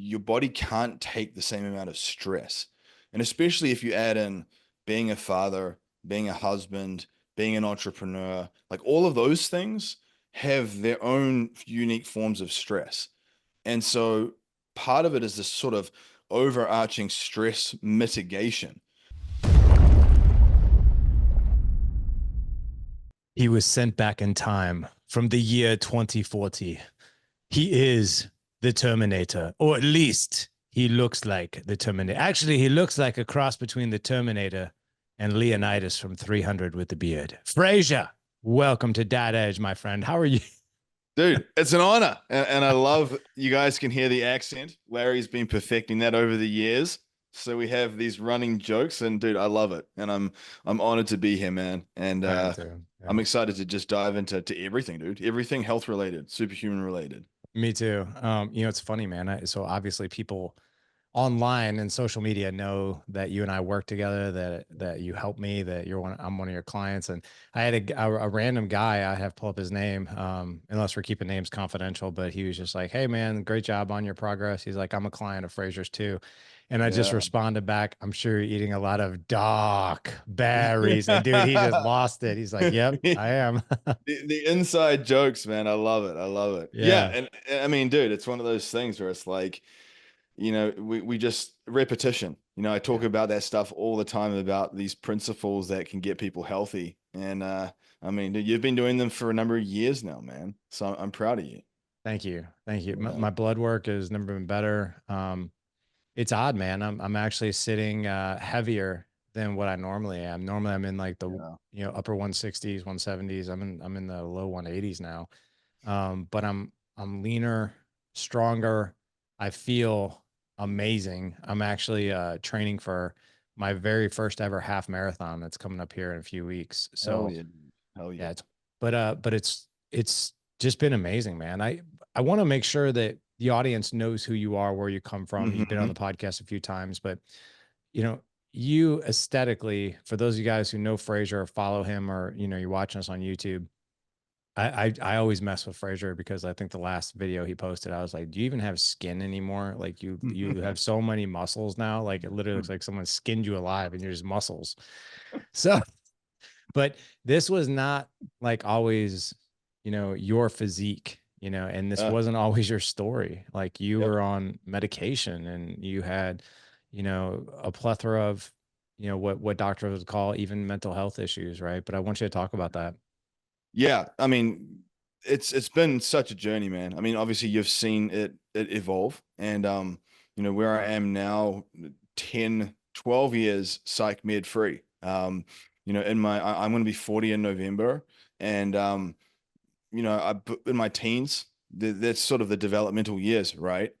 your body can't take the same amount of stress. And especially if you add in being a father, being a husband, being an entrepreneur, like all of those things have their own unique forms of stress. And so part of it is this sort of overarching stress mitigation. He was sent back in time from the year 2040. He is the Terminator, or at least he looks like the Terminator. Actually, he looks like a cross between the Terminator and Leonidas from 300 with the beard. Fraser, welcome to Dad Edge, my friend. How are you? Dude, it's an honor. And I love you guys can hear the accent. Larry's been perfecting that over the years. So we have these running jokes and dude, I love it. And I'm honored to be here, man. And I am too. Yeah. I'm excited to just dive into everything, dude. Everything health related, superhuman related. Me too. It's funny, man. So obviously people online and social media know that you and I work together, that you help me, that I'm one of your clients. And I had a random guy, I have pull up his name, unless we're keeping names confidential, but he was just like, "Hey man, great job on your progress." He's like, "I'm a client of Fraser's too." And I just Yeah. responded back, "I'm sure you're eating a lot of dark berries." And dude, he just lost it. He's like, "Yep, I am." The inside jokes, man. I love it. I love it. Yeah. Yeah. And I mean, dude, it's one of those things where it's like, we just repetition. I talk Yeah. about that stuff all the time about these principles that can get people healthy. And I mean, dude, you've been doing them for a number of years now, man. So I'm proud of you. Thank you. Thank you. My, Yeah. my blood work has never been better. It's odd, man. I'm actually sitting heavier than what I normally am. Normally I'm in like the Yeah. upper 160s, 170s. I'm in the low 180s now. But I'm leaner, stronger. I feel amazing. I'm actually training for my very first ever half marathon that's coming up here in a few weeks. Hell So yeah. Dude. Hell yeah, yeah. but it's just been amazing, man. I want to make sure that the audience knows who you are, where you come from. You've been on Hmm. the podcast a few times, but you know, you aesthetically, for those of you guys who know Fraser or follow him, or you're watching us on YouTube, I always mess with Fraser because I think the last video he posted, I was like, "Do you even have skin anymore? Like you have so many muscles now. Like it literally looks like someone skinned you alive, and you're just muscles." So but this was not like always, your physique, and this Yeah. wasn't always your story. Like you Yep. were on medication and you had, a plethora of, what doctors would call even mental health issues, right? But I want you to talk about that. Yeah. I mean, it's been such a journey, man. I mean, obviously you've seen it evolve and where I am now, 10, 12 years psych med free. I'm going to be 40 in November and in my teens, that's sort of the developmental years, right?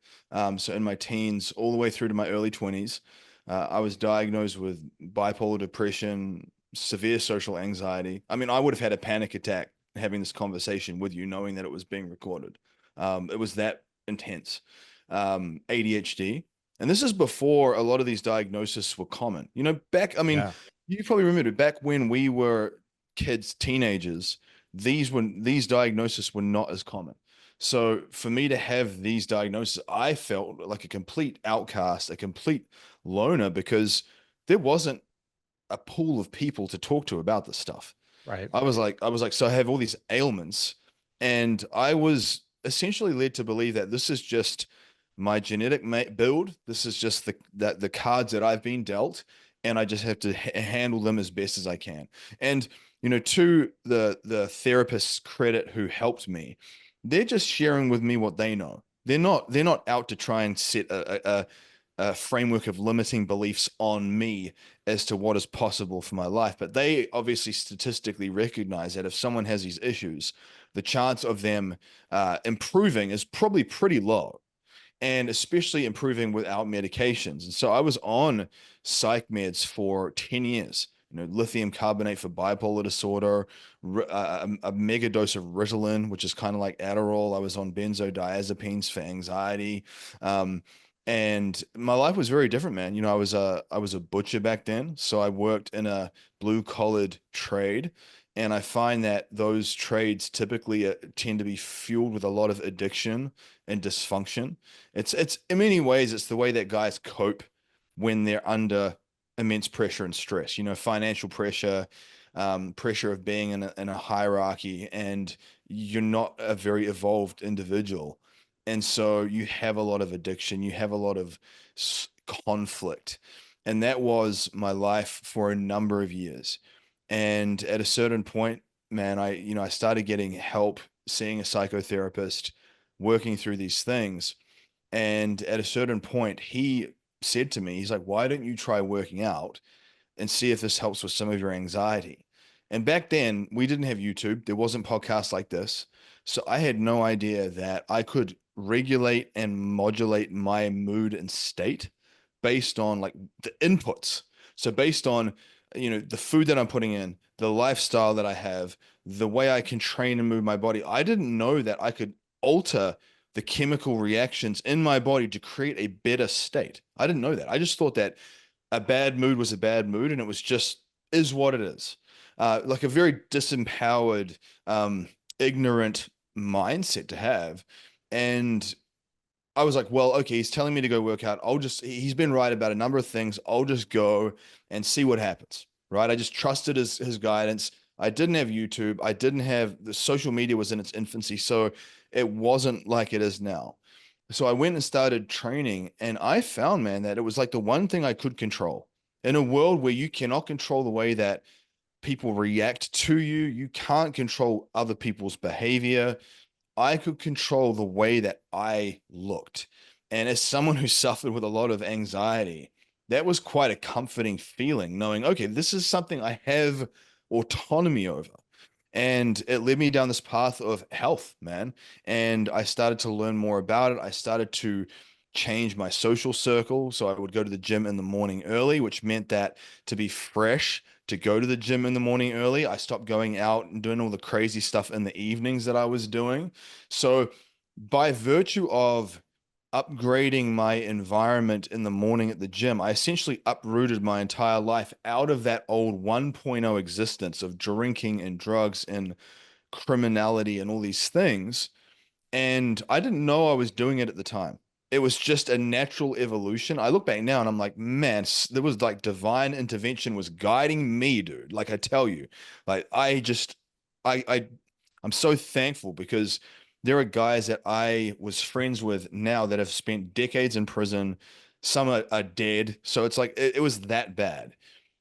So in my teens all the way through to my early 20s, I was diagnosed with bipolar depression, severe social anxiety. I mean, I would have had a panic attack having this conversation with you, knowing that it was being recorded. It was that intense. ADHD. And this is before a lot of these diagnoses were common. I mean, Yeah. you probably remember back when we were kids, teenagers, these diagnoses were not as common. So for me to have these diagnoses, I felt like a complete outcast, a complete loner because there wasn't a pool of people to talk to about this stuff. Right. I was like, so I have all these ailments, and I was essentially led to believe that this is just my genetic build. This is just the cards that I've been dealt, and I just have to handle them as best as I can. And to the therapist's credit who helped me, they're just sharing with me what they know. They're not out to try and set a framework of limiting beliefs on me as to what is possible for my life. But they obviously statistically recognize that if someone has these issues, the chance of them improving is probably pretty low, and especially improving without medications. And so I was on psych meds for 10 years. Lithium carbonate for bipolar disorder, a mega dose of Ritalin, which is kind of like Adderall. I was on benzodiazepines for anxiety. And my life was very different, man. I was a butcher back then, so I worked in a blue collared trade, And I find that those trades typically tend to be fueled with a lot of addiction and dysfunction. It's in many ways, it's the way that guys cope when they're under immense pressure and stress, financial pressure, pressure of being in a hierarchy, and you're not a very evolved individual. And so you have a lot of addiction, you have a lot of conflict. And that was my life for a number of years. And at a certain point, man, I started getting help, seeing a psychotherapist, working through these things. And at a certain point, he said to me, he's like, why don't you try working out and see if this helps with some of your anxiety? And back then, we didn't have YouTube. There wasn't podcasts like this. So I had no idea that I could regulate and modulate my mood and state based on like the inputs. So based on, the food that I'm putting in, the lifestyle that I have, the way I can train and move my body. I didn't know that I could alter the chemical reactions in my body to create a better state. I didn't know that. I just thought that a bad mood was a bad mood, and it was just is what it is. Like a very disempowered, ignorant mindset to have. And I was like, well, okay, he's telling me to go work out. He's been right about a number of things. I'll just go and see what happens. Right. I just trusted his guidance. I didn't have YouTube. I didn't have the social media was in its infancy. So it wasn't like it is now. So I went and started training, and I found, man, that it was like the one thing I could control in a world where you cannot control the way that people react to you. You can't control other people's behavior. I could control the way that I looked. And as someone who suffered with a lot of anxiety, that was quite a comforting feeling, knowing, okay, this is something I have autonomy over. And it led me down this path of health, man. And I started to learn more about it. I started to change my social circle. So I would go to the gym in the morning early, which meant that to be fresh, to go to the gym in the morning early, I stopped going out and doing all the crazy stuff in the evenings that I was doing. So by virtue of upgrading my environment in the morning at the gym, I essentially uprooted my entire life out of that old 1.0 existence of drinking and drugs and criminality and all these things. And I didn't know I was doing it at the time. It was just a natural evolution. I look back now and I'm like, man, there was like divine intervention was guiding me, dude. Like I tell you, like I, I'm so thankful because there are guys that I was friends with now that have spent decades in prison. Some are dead. So it's like, it was that bad.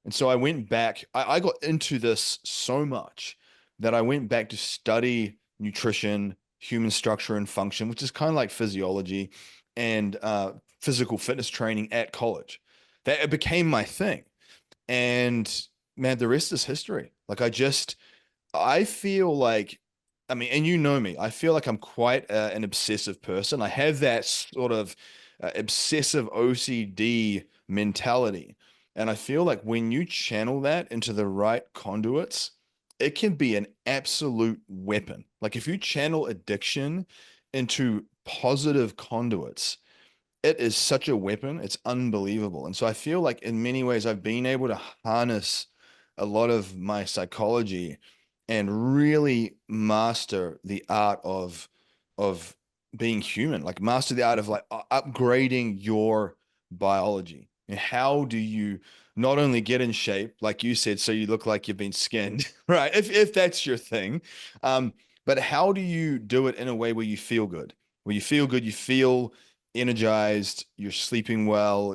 And so I went back, I got into this so much that I went back to study nutrition, human structure and function, which is kind of like physiology and physical fitness training at college. That it became my thing. And man, the rest is history. I feel like, I mean, and you know me, I feel like I'm quite an obsessive person. I have that sort of obsessive OCD mentality. And I feel like when you channel that into the right conduits, it can be an absolute weapon. Like if you channel addiction into positive conduits, it is such a weapon. It's unbelievable. And so I feel like in many ways I've been able to harness a lot of my psychology and really master the art of being human, like master the art of like upgrading your biology. And how do you not only get in shape, like you said, so you look like you've been skinned, right? If that's your thing, but how do you do it in a way where you feel good? Where you feel good, you feel energized, you're sleeping well,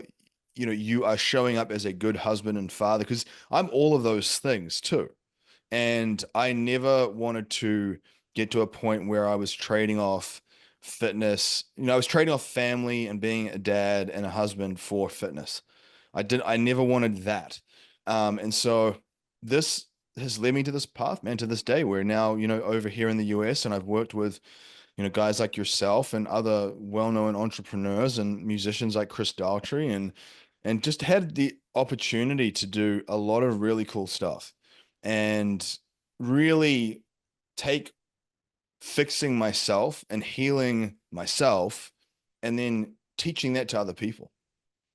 you are showing up as a good husband and father, because I'm all of those things too. And I never wanted to get to a point where I was trading off fitness. I was trading off family and being a dad and a husband for fitness. I never wanted that. And so this has led me to this path, man, to this day where now, over here in the US, and I've worked with guys like yourself and other well-known entrepreneurs and musicians like Chris Daughtry, and just had the opportunity to do a lot of really cool stuff and really take fixing myself and healing myself and then teaching that to other people.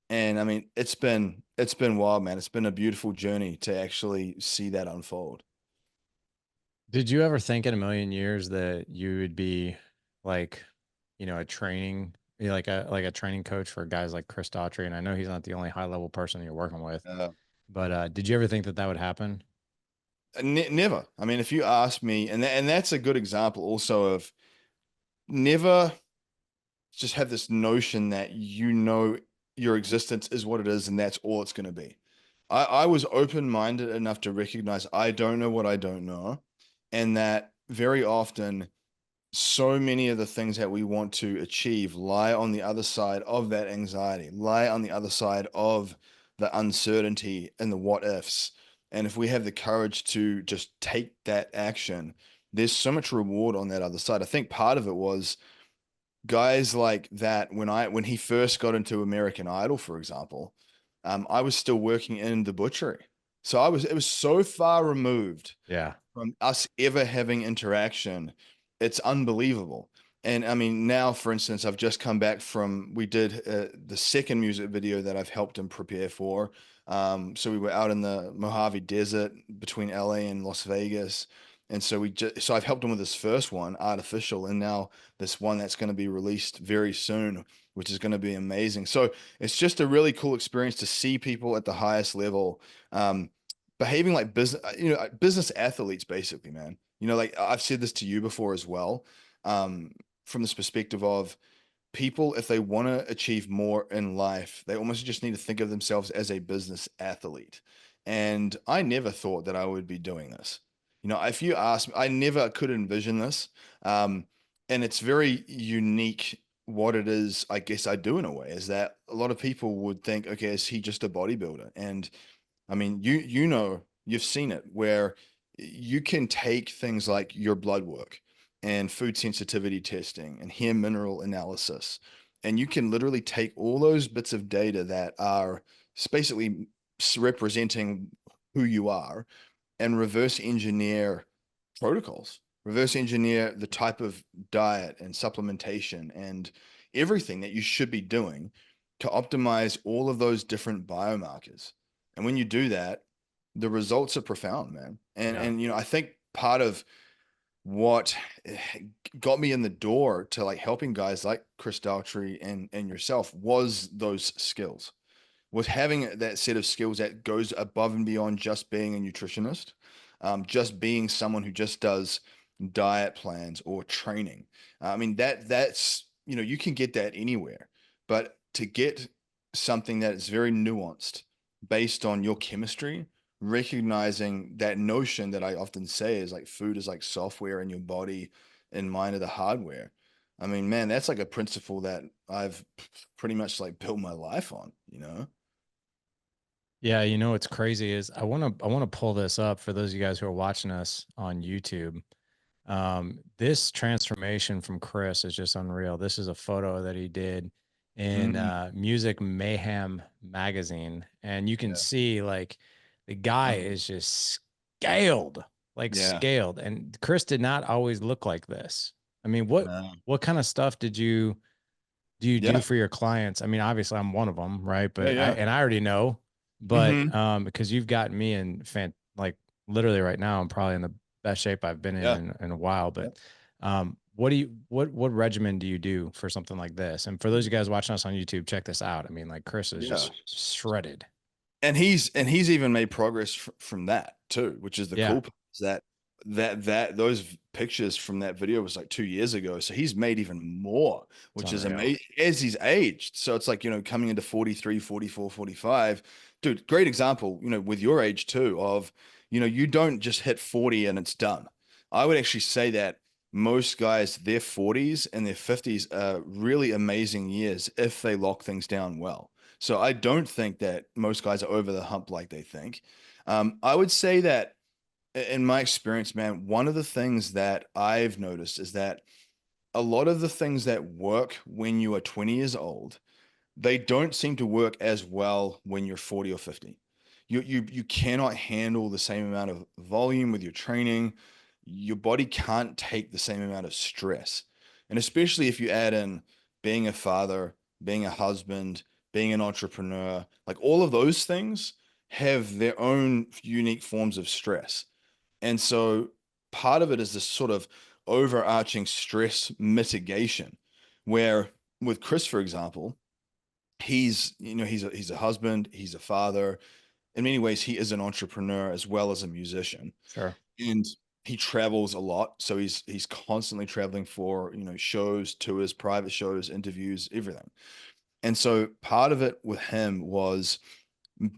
And I mean, it's been wild, man. It's been a beautiful journey to actually see that unfold. Did you ever think in a million years that you would be like, a training, like a training coach for guys like Chris Daughtry? And I know he's not the only high level person you're working with, Uh, but did you ever think that that would happen? Never. I mean, if you ask me, and that's a good example also of never just have this notion that your existence is what it is and that's all it's going to be. I was open-minded enough to recognize I don't know what I don't know, and that very often so many of the things that we want to achieve lie on the other side of that anxiety, lie on the other side of the uncertainty and the what ifs. And if we have the courage to just take that action, there's so much reward on that other side. I think part of it was guys like that when he first got into American Idol, for example, I was still working in the butchery. So it was so far removed Yeah. from us ever having interaction. It's unbelievable. And I mean, now, for instance, I've just come back from, we did the second music video that I've helped him prepare for. So we were out in the Mojave Desert between LA and Las Vegas. And so I've helped him with his first one, Artificial, and now this one that's going to be released very soon, which is going to be amazing. So it's just a really cool experience to see people at the highest level, behaving like business athletes, basically, man. Like I've said this to you before as well, um, from this perspective of people, if they want to achieve more in life, they almost just need to think of themselves as a business athlete. And I never thought that I would be doing this. If you ask me, I never could envision this. Um, and it's very unique what it is, I guess I do in a way, is that a lot of people would think, okay, is he just a bodybuilder? And I mean, you've seen it where you can take things like your blood work and food sensitivity testing and hair mineral analysis, and you can literally take all those bits of data that are basically representing who you are and reverse engineer protocols, reverse engineer the type of diet and supplementation and everything that you should be doing to optimize all of those different biomarkers. And when you do that, the results are profound, man. Yeah. And I think part of what got me in the door to like helping guys like Chris Daughtry and yourself was those skills, was having that set of skills that goes above and beyond just being a nutritionist, just being someone who just does diet plans or training. I mean, that's, you can get that anywhere, but to get something that is very nuanced based on your chemistry, recognizing that notion that I often say is like food is like software in your body and mind are the hardware. I mean, man, that's like a principle that I've pretty much like built my life on. Yeah, what's crazy is I want to pull this up for those of you guys who are watching us on YouTube. This transformation from Chris is just unreal. This is a photo that he did in Mm, Music Mayhem magazine, and you can yeah. see like the guy Mm, is just scaled, like yeah. scaled. And Chris did not always look like this. I mean, what No. what kind of stuff do you do Yeah. for your clients? I mean, obviously I'm one of them, right? Yeah. But Yeah. I already know, but Hmm. because you've gotten me in like literally right now, I'm probably in the best shape I've been Yeah. in a while. Yeah. But what regimen do you do for something like this? And for those of you guys watching us on YouTube, check this out. I mean, like Chris is Yeah. just shredded. And he's even made progress from that too, which is the Yeah, cool part, is that those pictures from that video was like 2 years ago. So he's made even more, it's which is unreal. amazing as he's aged. So it's like, coming into 43, 44, 45. Dude, great example, with your age too, of, you don't just hit 40 and it's done. I would actually say that most guys, their 40s and their 50s are really amazing years if they lock things down well. So I don't think that most guys are over the hump like they think. I would say that in my experience, man, one of the things that I've noticed is that a lot of the things that work when you are 20 years old, they don't seem to work as well when you're 40 or 50. You cannot handle the same amount of volume with your training. Your body can't take the same amount of stress. And especially if you add in being a father, being a husband, being an entrepreneur, like all of those things have their own unique forms of stress. And so part of it is this sort of overarching stress mitigation, where with Chris, for example, he's a husband, he's a father. In many ways, he is an entrepreneur as well as a musician, Sure. and he travels a lot. So he's constantly traveling for shows, tours, private shows, interviews, everything. And so part of it with him was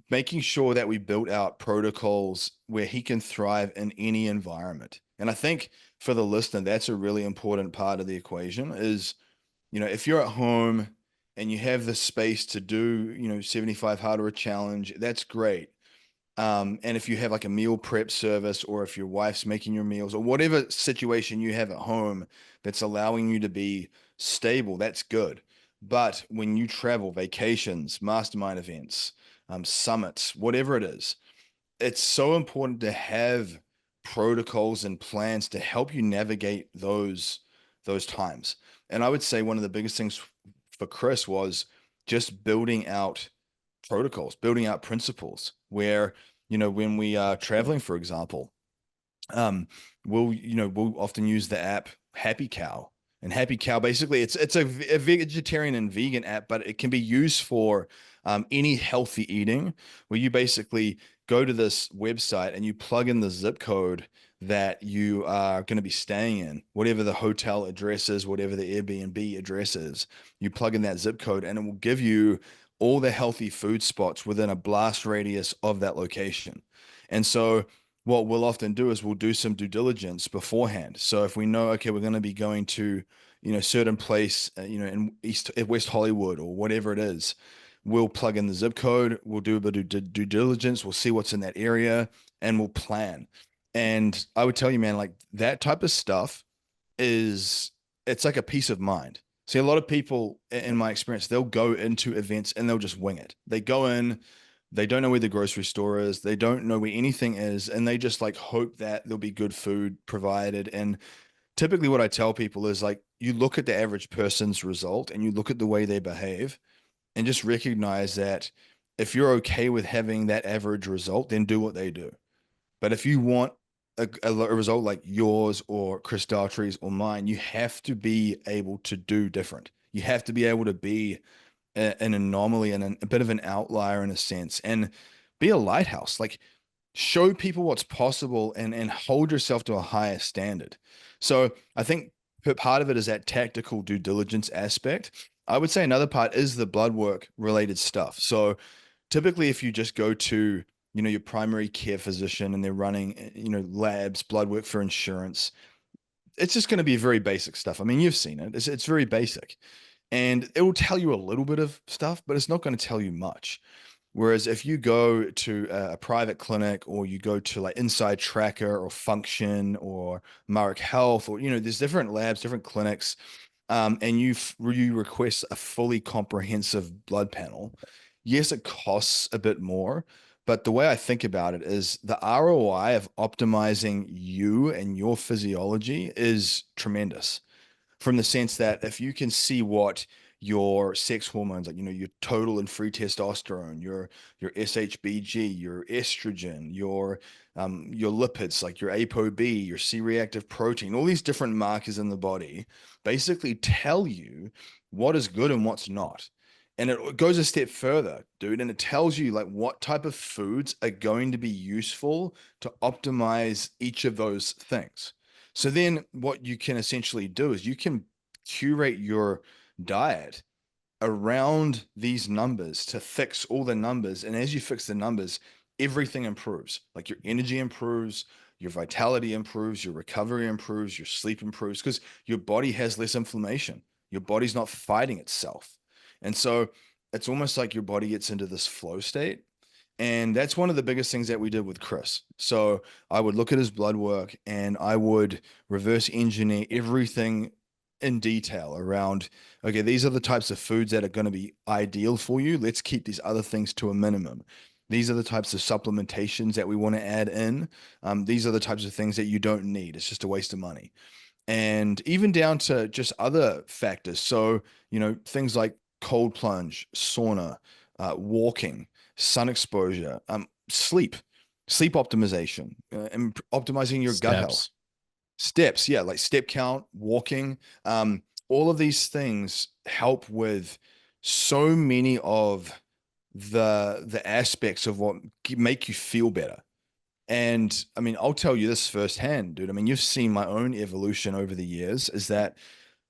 making sure that we built out protocols where he can thrive in any environment. And I think for the listener, that's a really important part of the equation is, if you're at home and you have the space to do, 75 harder a challenge, that's great. And if you have like a meal prep service, or if your wife's making your meals, or whatever situation you have at home that's allowing you to be stable, that's good. But when you travel, vacations, mastermind events, summits, whatever it is, it's so important to have protocols and plans to help you navigate those times. And I would say one of the biggest things for Chris was just building out protocols, building out principles where, when we are traveling, for example, um, we'll often use the app Happy Cow. And Happy Cow, basically, it's a vegetarian and vegan app, but it can be used for any healthy eating, where you basically go to this website and you plug in the zip code that you are going to be staying in, whatever the hotel address is, whatever the Airbnb address is. You plug in that zip code, and it will give you all the healthy food spots within a blast radius of that location. And so what we'll often do is we'll do some due diligence beforehand. So if we know, okay, we're going to be going to, certain place, in West Hollywood or whatever it is, we'll plug in the zip code, we'll do a bit of due diligence, we'll see what's in that area, and we'll plan. And I would tell you, man, like that type of stuff is, it's like a peace of mind. See, a lot of people, in my experience, they'll go into events and they'll just wing it. They go in, they don't know where the grocery store is, they don't know where anything is, and they just like hope that there'll be good food provided. And typically, what I tell people is like, you look at the average person's result and you look at the way they behave, and just recognize that if you're okay with having that average result, then do what they do. But if you want a result like yours or Chris Daughtry's or mine, you have to be able to do different. You have to be able to be an anomaly and a bit of an outlier in a sense, and be a lighthouse. Like, show people what's possible, and hold yourself to a higher standard. So I think part of it is that tactical due diligence aspect. I would say another part is the blood work related stuff. So typically, if you just go to, your primary care physician and they're running, labs, blood work for insurance, it's just going to be very basic stuff. I mean, you've seen it. It's very basic, and it will tell you a little bit of stuff, but it's not going to tell you much. Whereas if you go to a private clinic, or you go to like Inside Tracker or Function or Mark Health, or, there's different labs, different clinics, and you request a fully comprehensive blood panel. Yes, it costs a bit more, but the way I think about it is the ROI of optimizing you and your physiology is tremendous, from the sense that if you can see what your sex hormones, like, your total and free testosterone, your SHBG, your estrogen, your lipids, like your ApoB, your C-reactive protein, all these different markers in the body basically tell you what is good and what's not. And it goes a step further, dude, and it tells you like what type of foods are going to be useful to optimize each of those things. So then what you can essentially do is you can curate your diet around these numbers to fix all the numbers. And as you fix the numbers, everything improves. Like your energy improves, your vitality improves, your recovery improves, your sleep improves, because your body has less inflammation. Your body's not fighting itself. And so it's almost like your body gets into this flow state. And that's one of the biggest things that we did with Chris. So I would look at his blood work and I would reverse engineer everything in detail around, okay, these are the types of foods that are going to be ideal for you. Let's keep these other things to a minimum. These are the types of supplementations that we want to add in. These are the types of things that you don't need. It's just a waste of money. And even down to just other factors. So, things like cold plunge, sauna, walking, sun exposure, sleep optimization, and optimizing your gut health. Steps. Steps, yeah, like step count, walking, all of these things help with so many of the aspects of what make you feel better. And I mean, I'll tell you this firsthand, dude. I mean, you've seen my own evolution over the years, is that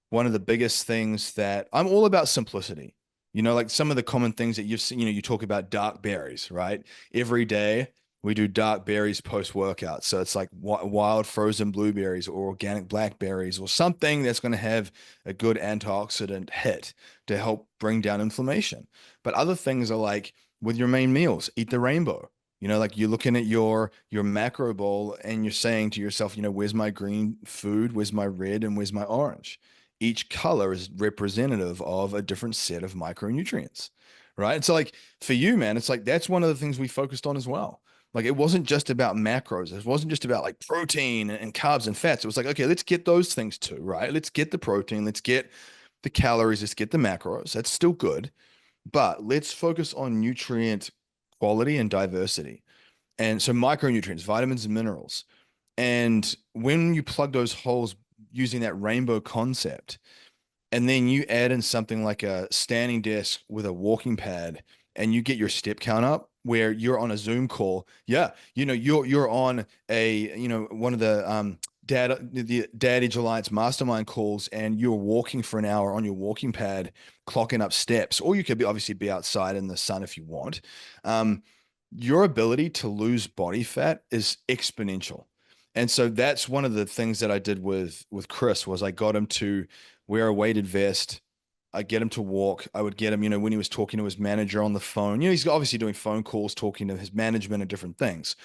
one of the biggest things that I'm all about simplicity. Like some of the common things that you've seen, you talk about dark berries, right? Every day we do dark berries post workout. So it's like wild frozen blueberries or organic blackberries or something that's going to have a good antioxidant hit to help bring down inflammation. But other things are like with your main meals, eat the rainbow. Like you're looking at your macro bowl and you're saying to yourself, where's my green food, where's my red, and where's my orange? Each color is representative of a different set of micronutrients, right? And so, like for you, man, it's like that's one of the things we focused on as well. Like it wasn't just about macros. It wasn't just about like protein and carbs and fats. It was like, okay, let's get those things too, right? Let's get the protein, let's get the calories, let's get the macros. That's still good, but let's focus on nutrient quality and diversity. And so micronutrients, vitamins and minerals. And when you plug those holes using that rainbow concept, and then you add in something like a standing desk with a walking pad, and you get your step count up where you're on a Zoom call. Yeah, you're on a one of the Dad Age Alliance mastermind calls, and you're walking for an hour on your walking pad, clocking up steps, or you could obviously be outside in the sun if you want. Um, your ability to lose body fat is exponential. And so that's one of the things that I did with Chris was I got him to wear a weighted vest. I get him to walk. I would get him, when he was talking to his manager on the phone. He's obviously doing phone calls, talking to his management and different things.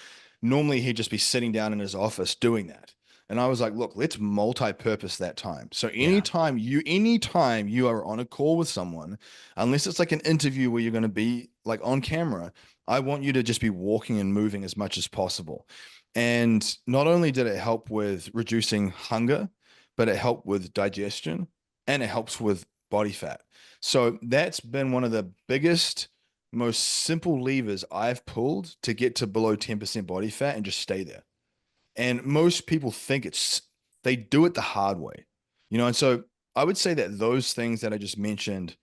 Normally, he'd just be sitting down in his office doing that. And I was like, look, let's multi-purpose that time. So Yeah. anytime you are on a call with someone, unless it's like an interview where you're going to be like on camera, I want you to just be walking and moving as much as possible. And not only did it help with reducing hunger, but it helped with digestion and it helps with body fat. So that's been one of the biggest, most simple levers I've pulled to get to below 10% body fat and just stay there. And most people think they do it the hard way, and so I would say that those things that I just mentioned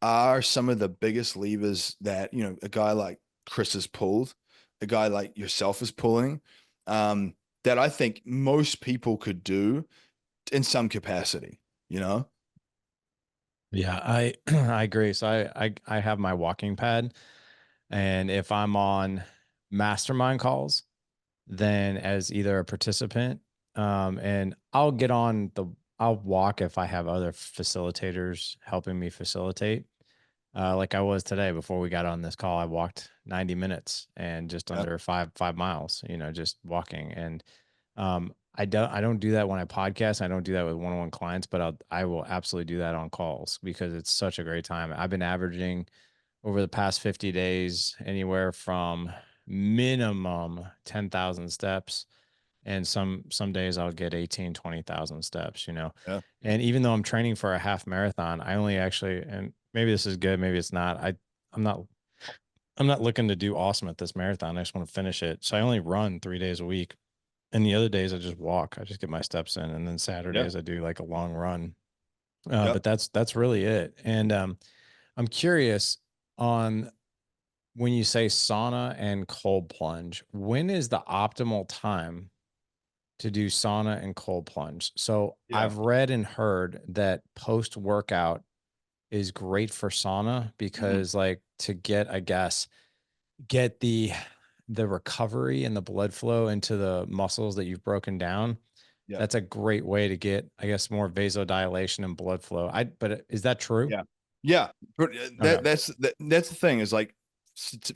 are some of the biggest levers that, a guy like Chris has pulled, a guy like yourself is pulling, um, that I think most people could do in some capacity, you know? Yeah, I I agree. So I have my walking pad, and if I'm on mastermind calls, then as either a participant, and I'll walk if I have other facilitators helping me facilitate. Like I was today before we got on this call, I walked 90 minutes and just Yep. under 5 miles, just walking. And I don't do that when I podcast. I don't do that with one-on-one clients, but I will absolutely do that on calls because it's such a great time. I've been averaging over the past 50 days anywhere from minimum 10,000 steps, and some days I'll get 18, 20,000 steps. Yeah. And even though I'm training for a half marathon, I only actually, and maybe this is good, maybe it's not. I'm not I'm not looking to do awesome at this marathon. I just want to finish it. So I only run 3 days a week. And the other days I just walk. I just get my steps in. And then Yeah. Saturdays I do like a long run. Yeah. But that's really it. And I'm curious on when you say sauna and cold plunge, when is the optimal time to do sauna and cold plunge? So Yeah. I've read and heard that post workout is great for sauna Mhm. because like to get, I guess, get the recovery and the blood flow into the muscles that you've broken down. Yeah. That's a great way to get, I guess, more vasodilation and blood flow. But is that true? Yeah. Yeah. But Okay. that's the thing is like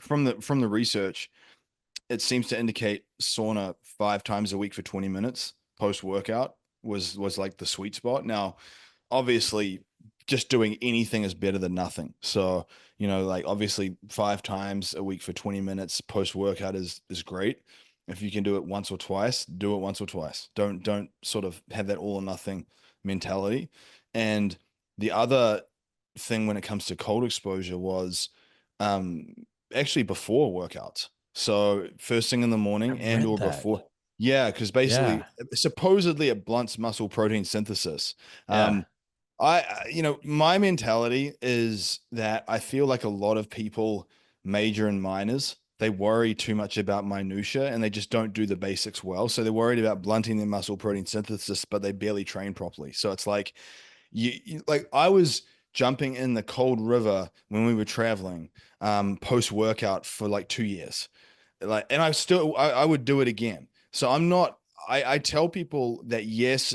from the research, it seems to indicate sauna 5 times a week for 20 minutes post workout was like the sweet spot. Now, obviously, just doing anything is better than nothing. So, like obviously 5 times a week for 20 minutes post workout is great. If you can do it once or twice, do it once or twice. Don't sort of have that all or nothing mentality. And the other thing when it comes to cold exposure was um actually before workouts. So first thing in the I morning and read or that. before. Yeah, because basically, Yeah. supposedly it blunts muscle protein synthesis. Yeah. Um, my mentality is that I feel like a lot of people major in minors. They worry too much about minutia and they just don't do the basics well. So they're worried about blunting their muscle protein synthesis, but they barely train properly. So it's like like I was jumping in the cold river when we were traveling, post workout for like 2 years. Like, and I would do it again. So I'm not, I tell people that yes,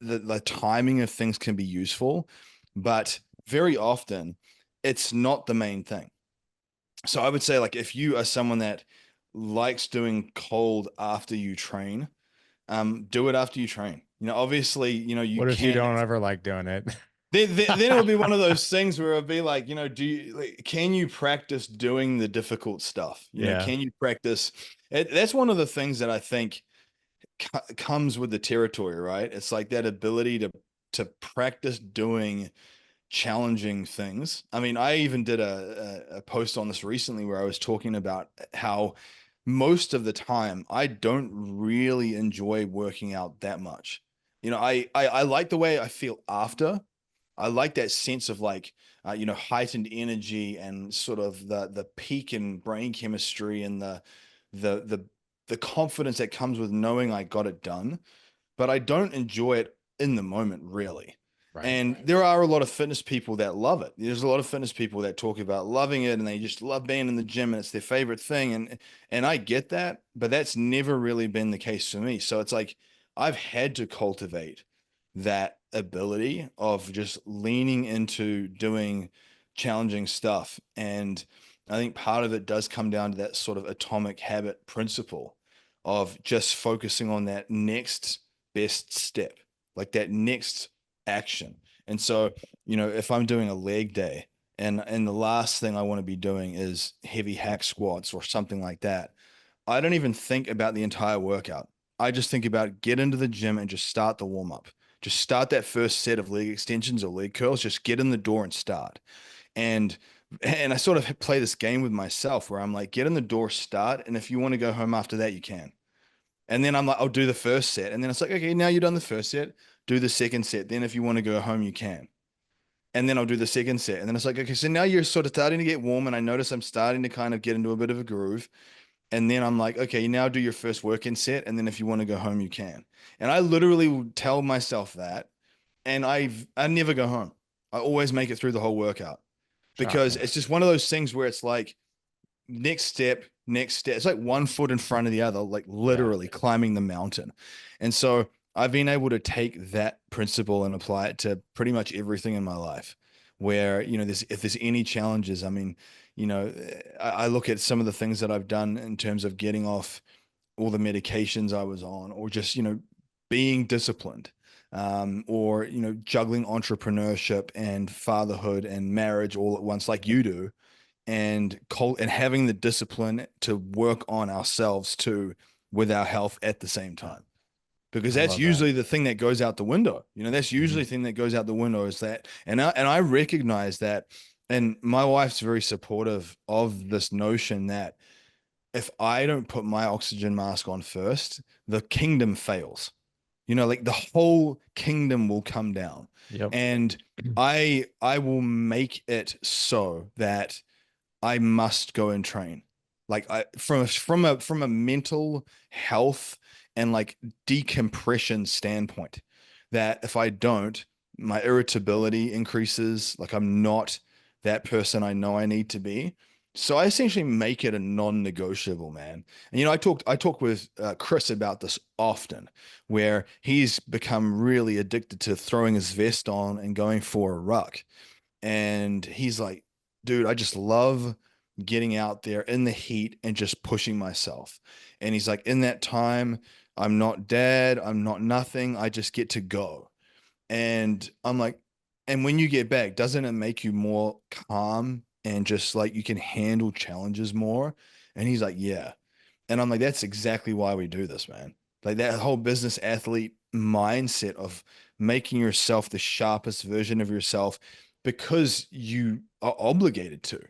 the timing of things can be useful, but very often it's not the main thing. So I would say like if you are someone that likes doing cold after you train, do it after you train. Obviously, you What if you can. don't ever like doing it? Then it'll be one of those things where it'll be like, do you like, can you practice doing the difficult stuff? Yeah. Can you practice? That's one of the things that I think comes with the territory, right? It's like that ability to practice doing challenging things. I mean, I even did a post on this recently where I was talking about how most of the time I don't really enjoy working out that much. I like the way I feel after. I like that sense of like heightened energy and sort of the peak in brain chemistry and the the the confidence that comes with knowing I got it done, but I don't enjoy it in the moment, really. Right. And there are a lot of fitness people that love it. There's a lot of fitness people that talk about loving it and they just love being in the gym and it's their favorite thing. And I get that, but that's never really been the case for me. So it's like I've had to cultivate that ability of just leaning into doing challenging stuff. And I think part of it does come down to that sort of atomic habit principle of just focusing on that next best step, like that next action. And so, if I'm doing a leg day and the last thing I want to be doing is heavy hack squats or something like that, I don't even think about the entire workout. I just think about get into the gym and just start the warm up. Just start that first set of leg extensions or leg curls. Just get in the door and start. And and I sort of play this game with myself where I'm like, get in the door, start, and if you want to go home after that, you can. And then I'm like, I'll do the first set. And then it's like, okay, now you've done the first set, do the second set. Then if you want to go home, you can. And then I'll do the second set. And then it's like, okay, so now you're sort of starting to get warm. And I notice I'm starting to kind of get into a bit of a groove. And then I'm like, okay, now do your first working set. And then if you want to go home, you can. And I literally would tell myself that. And I never go home. I always make it through the whole workout because Shocking. it's just one of those things where it's like, next step, next step. It's like one foot in front of the other, like Yeah. literally climbing the mountain. And so I've been able to take that principle and apply it to pretty much everything in my life. Where, if there's any challenges, I mean, I look at some of the things that I've done in terms of getting off all the medications I was on, or just, being disciplined, or, juggling entrepreneurship and fatherhood and marriage all at once, like you do and having the discipline to work on ourselves too with our health at the same time, because I that's love that. usually the thing that goes out the window. That's Mhm. usually the thing that goes out the window is that. And I recognize that, and my wife's very supportive of this notion that if I don't put my oxygen mask on first, the kingdom fails. Like the whole kingdom will come down. Yep. And I will make it so that I must go and train. Like I from a mental health and like decompression standpoint, that if I don't, my irritability increases. Like I'm not that person I know I need to be. So I essentially make it a non-negotiable, man. And I talk with Chris about this often, where he's become really addicted to throwing his vest on and going for a ruck. And he's like, dude, I just love getting out there in the heat and just pushing myself. And he's like, in that time, I'm not dead, I'm not nothing, I just get to go. And I'm like, and when you get back, doesn't it make you more calm and just like you can handle challenges more? And he's like, yeah. And I'm like, that's exactly why we do this, man. Like that whole business athlete mindset of making yourself the sharpest version of yourself because you are obligated to.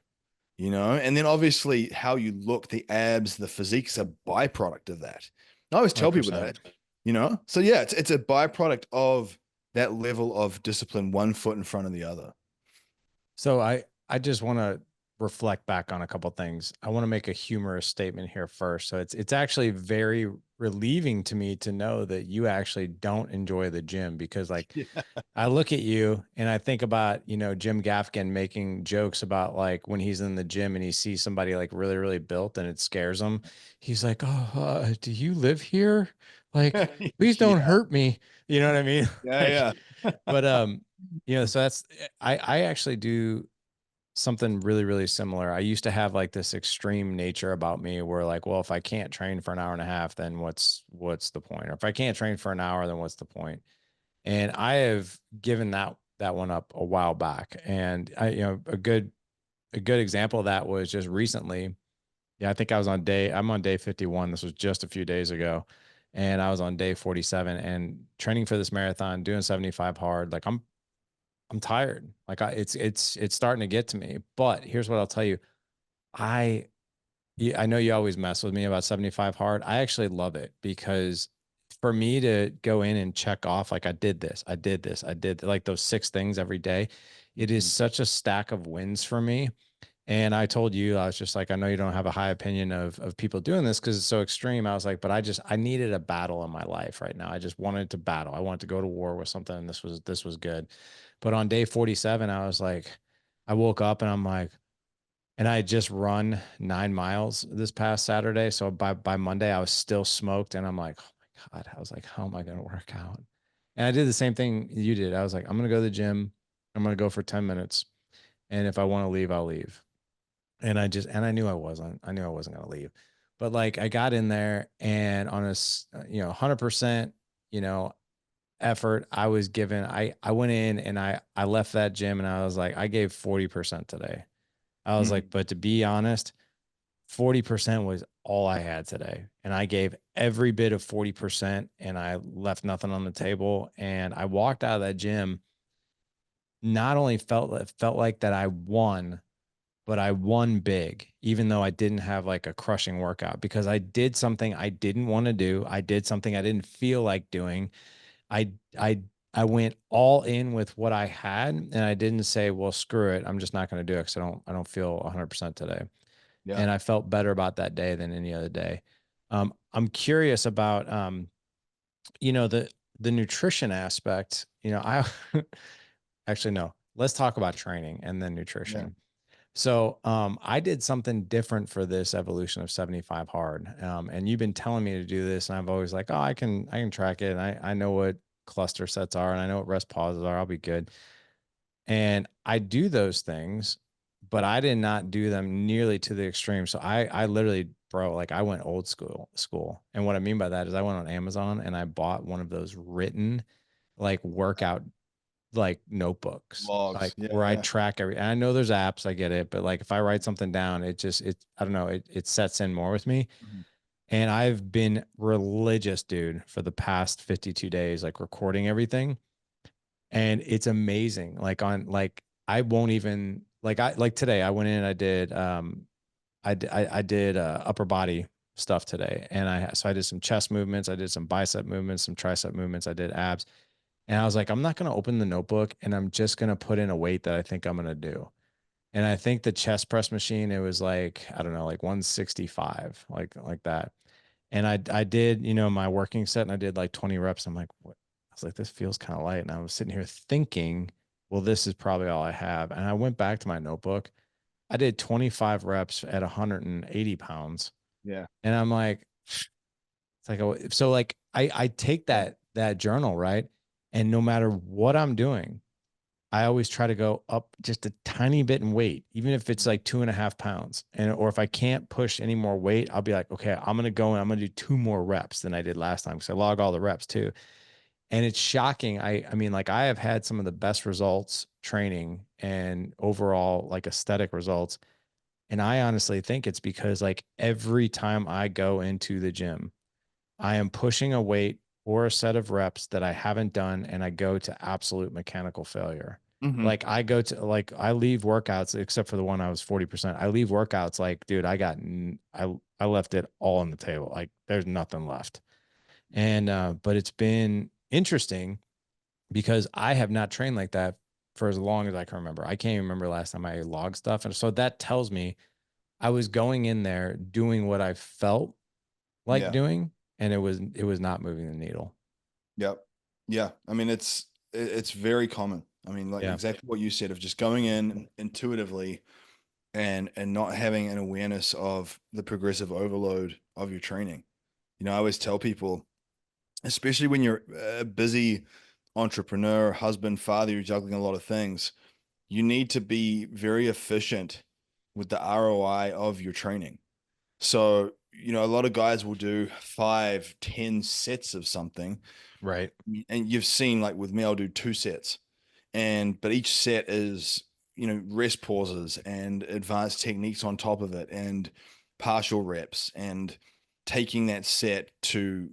And then obviously how you look, the abs, the physique's a byproduct of that. I always tell people 100%. that, you know? So yeah, it's a byproduct of that level of discipline, one foot in front of the other. So I just want to reflect back on a couple things. I want to make a humorous statement here first. So it's actually very relieving to me to know that you actually don't enjoy the gym, because like Yeah. I look at you and I think about, Jim Gaffigan making jokes about like when he's in the gym and he sees somebody like really, really built and it scares him. He's like, "Oh, do you live here? Like, please don't Yeah. hurt me." You know what I mean? Like, Yeah. Yeah. but so that's I actually do something really, really similar. I used to have like this extreme nature about me where like, well, if I can't train for an hour and a half, then what's the point? Or if I can't train for an hour, then what's the point? And I have given that one up a while back. And a good example of that was just recently. Yeah, I think I'm on day 51. This was just a few days ago. And I was on day 47 and training for this marathon, doing 75 hard. Like I'm tired. Like it's starting to get to me. But here's what I'll tell you. I I know you always mess with me about 75 hard. I actually love it, because for me to go in and check off, like I did this, I did this, I did like those 6 things every day, it is Mhm. such a stack of wins for me. And I told you, I was just like, I know you don't have a high opinion of people doing this because it's so extreme. I was like, but I needed a battle in my life right now. I just wanted to battle. I wanted to go to war with something, and this was good. But on day 47, I was like, I woke up and I'm like, and I had just run 9 miles this past Saturday. So by Monday, I was still smoked. And I'm like, oh my God. I was like, how am I going to work out? And I did the same thing you did. I was like, I'm going to go to the gym. I'm going to go for 10 minutes. And if I want to leave, I'll leave. And I knew I wasn't. I knew I wasn't going to leave. But like I got in there and on a, 100%, you know, effort I was given, I went in and I left that gym and I was like, I gave 40% today. I was like, Mhm. but to be honest, 40% was all I had today. And I gave every bit of 40% and I left nothing on the table. And I walked out of that gym, not only felt like that I won, but I won big, even though I didn't have like a crushing workout, because I did something I didn't want to do. I did something I didn't feel like doing. I I I went all in with what I had, and I didn't say, well, screw it, I'm just not going to do it because I don't feel 100% today. Yeah. And I felt better about that day than any other day. I'm curious about the nutrition aspect. I actually no. Let's talk about training and then Yeah. nutrition. So I did something different for this evolution of 75 hard. And you've been telling me to do this, and I've always like, oh, I can track it. And I know what cluster sets are and I know what rest pauses are. I'll be good. And I do those things, but I did not do them nearly to the extreme. So I literally, bro, like I went old school. And what I mean by that is I went on Amazon and I bought one of those written like workout like notebooks, like Logs. where I Yeah. track and I know there's apps, I get it, but like if I write something down, I don't know, it sets in more with me. Mhm. And I've been religious, dude, for the past 52 days, like recording everything. And it's amazing. Like I won't even like today I went in, I did I did upper body stuff today. And I did some chest movements, I did some bicep movements, some tricep movements, I did abs. And I was like, I'm not going to open the notebook and I'm just going to put in a weight that I think I'm going to do. And I think the chest press machine, it was like, I don't know, like 165, like that. And I did, my working set and I did like 20 reps. I'm like, what? I was like, this feels kind of light. And I was sitting here thinking, well, this is probably all I have. And I went back to my notebook. I did 25 reps at 180 pounds. Yeah. And I'm like, it's like, so like I take Yeah. that journal, right? And no matter what I'm doing, I always try to go up just a tiny bit in weight, even if it's like 2.5 pounds. Or if I can't push any more weight, I'll be like, okay, I'm going to go and I'm going to do 2 more reps than I did last time. Cause I log all the reps too. And it's shocking. I mean, like I have had some of the best results training and overall like aesthetic results. And I honestly think it's because like every time I go into the gym, I am pushing a weight or a set of reps that I haven't done, and I go to absolute mechanical failure. Hmm. Like I leave workouts, except for the one I was 40%. I leave workouts like, dude, I left it all on the table. Like there's nothing left. And, but it's been interesting because I have not trained like that for as long as I can remember. I can't even remember last time I logged stuff. And so that tells me I was going in there doing what I felt like Yeah. doing, and it was not moving the needle. Yep. Yeah. I mean, it's very common. I mean, like Yeah. exactly what you said of just going in intuitively and not having an awareness of the progressive overload of your training. I always tell people, especially when you're a busy entrepreneur, husband, father, you're juggling a lot of things, you need to be very efficient with the ROI of your training. So, a lot of guys will do 5, 10 sets of something. Right. And you've seen, like with me, I'll do 2 sets. But each set is, rest pauses and advanced techniques on top of it and partial reps and taking that set to,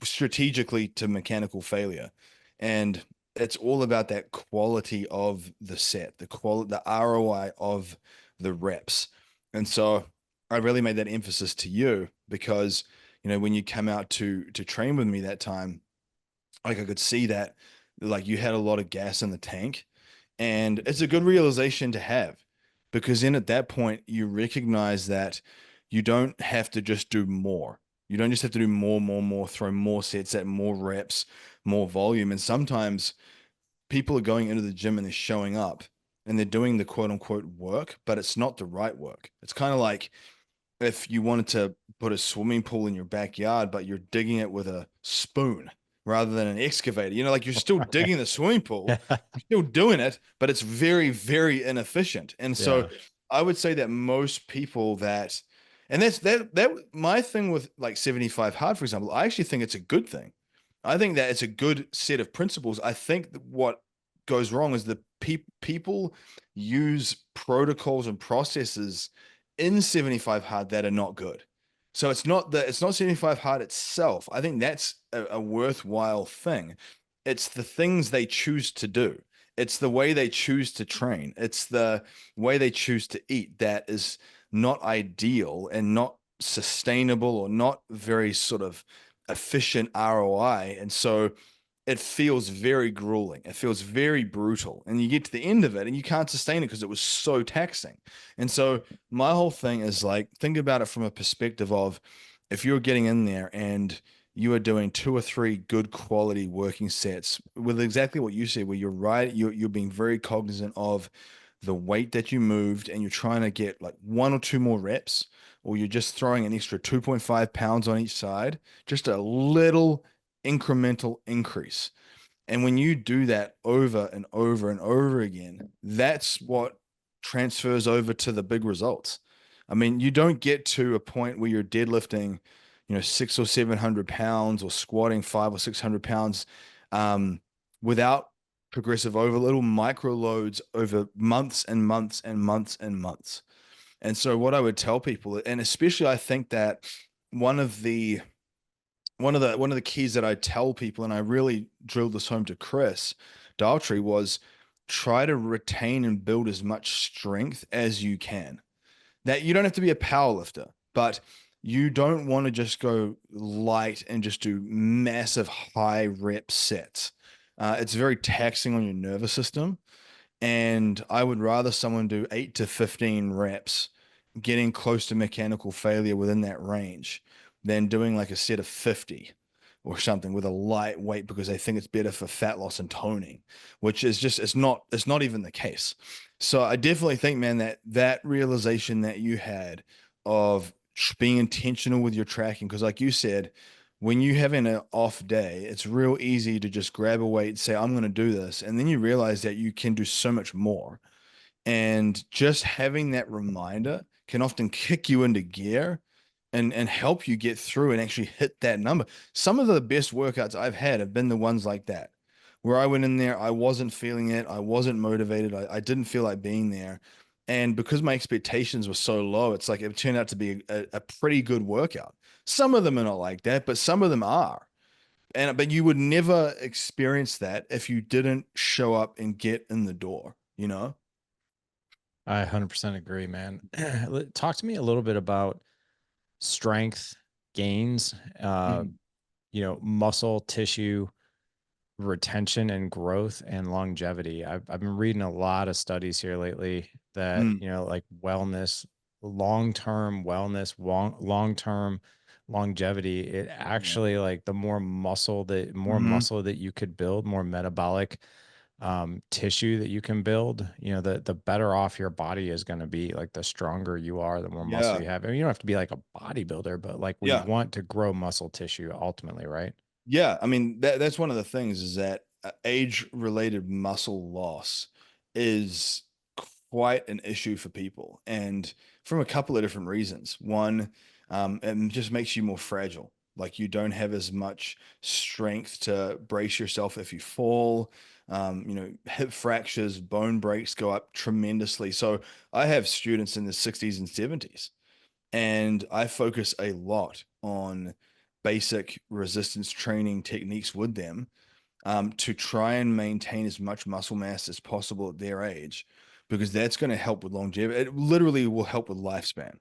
strategically to mechanical failure. And it's all about that quality of the set, the ROI of the reps. And so I really made that emphasis to you because, when you come out to train with me that time, like I could see that like you had a lot of gas in the tank. And it's a good realization to have because then at that point you recognize that you don't have to just do more. You don't just have to do more, more, more, throw more sets at more reps, more volume. And sometimes people are going into the gym and they're showing up and they're doing the quote unquote work, but it's not the right work. It's kind of like if you wanted to put a swimming pool in your backyard, but you're digging it with a spoon rather than an excavator. Like you're still digging the swimming pool, Yeah. you're still doing it, but it's very, very inefficient. And so Yeah. I would say that most people and that my thing with like 75 hard, for example, I actually think it's a good thing. I think that it's a good set of principles. I think that what goes wrong is the people use protocols and processes in 75 hard that are not good. So it's not 75 hard itself. I think that's a worthwhile thing. It's the things they choose to do. It's the way they choose to train. It's the way they choose to eat that is not ideal and not sustainable or not very sort of efficient ROI. And so it feels very grueling. It feels very brutal. And you get to the end of it and you can't sustain it because it was so taxing. And so my whole thing is like, think about it from a perspective of if you're getting in there and you are doing 2 or 3 good quality working sets with exactly what you said, where you're being very cognizant of the weight that you moved and you're trying to get like 1 or 2 more reps, or you're just throwing an extra 2.5 pounds on each side, just a little incremental increase. And when you do that over and over and over again, that's what transfers over to the big results. I mean, you don't get to a point where you're deadlifting, 600 or 700 pounds or squatting 500 or 600 pounds without progressive over little micro loads over months and months and months and months. And so what I would tell people, and especially I think that one of the one of the keys that I tell people, and I really drilled this home to Chris Daughtry, was try to retain and build as much strength as you can. That you don't have to be a power lifter, but you don't want to just go light and just do massive high rep sets. It's very taxing on your nervous system. And I would rather someone do 8 to 15 reps, getting close to mechanical failure within that range, than doing like a set of 50 or something with a light weight because they think it's better for fat loss and toning, which is just, it's not even the case. So I definitely think, man, that realization that you had of being intentional with your tracking, because like you said, when you having an off day, it's real easy to just grab a weight and say, I'm going to do this. And then you realize that you can do so much more. And just having that reminder can often kick you into gear and help you get through and actually hit that number. Some of the best workouts I've had have been the ones like that, where I went in there, I wasn't feeling it, I wasn't motivated, I didn't feel like being there. And because my expectations were so low, it's like it turned out to be a pretty good workout. Some of them are not like that, but some of them are. But you would never experience that if you didn't show up and get in the door, you know? I 100% agree, man. Talk to me a little bit about strength gains. Mhm. muscle tissue retention and growth and longevity. I've been reading a lot of studies here lately that, Mm, like wellness, long-term wellness, long-term longevity, it yeah. actually, like, the more Hmm. muscle that you could build, more metabolic tissue that you can build, the better off your body is going to be. Like, the stronger you are, the more muscle Yeah. you have. I mean, you don't have to be like a bodybuilder, but like, we Yeah. want to grow muscle tissue ultimately, right? Yeah, I mean that's one of the things is that age-related muscle loss is quite an issue for people, and from a couple of different reasons. One, it just makes you more fragile. Like you don't have as much strength to brace yourself if you fall. Hip fractures, bone breaks go up tremendously. So I have students in the 60s and 70s and I focus a lot on basic resistance training techniques with them to try and maintain as much muscle mass as possible at their age, because that's going to help with longevity. It literally will help with lifespan.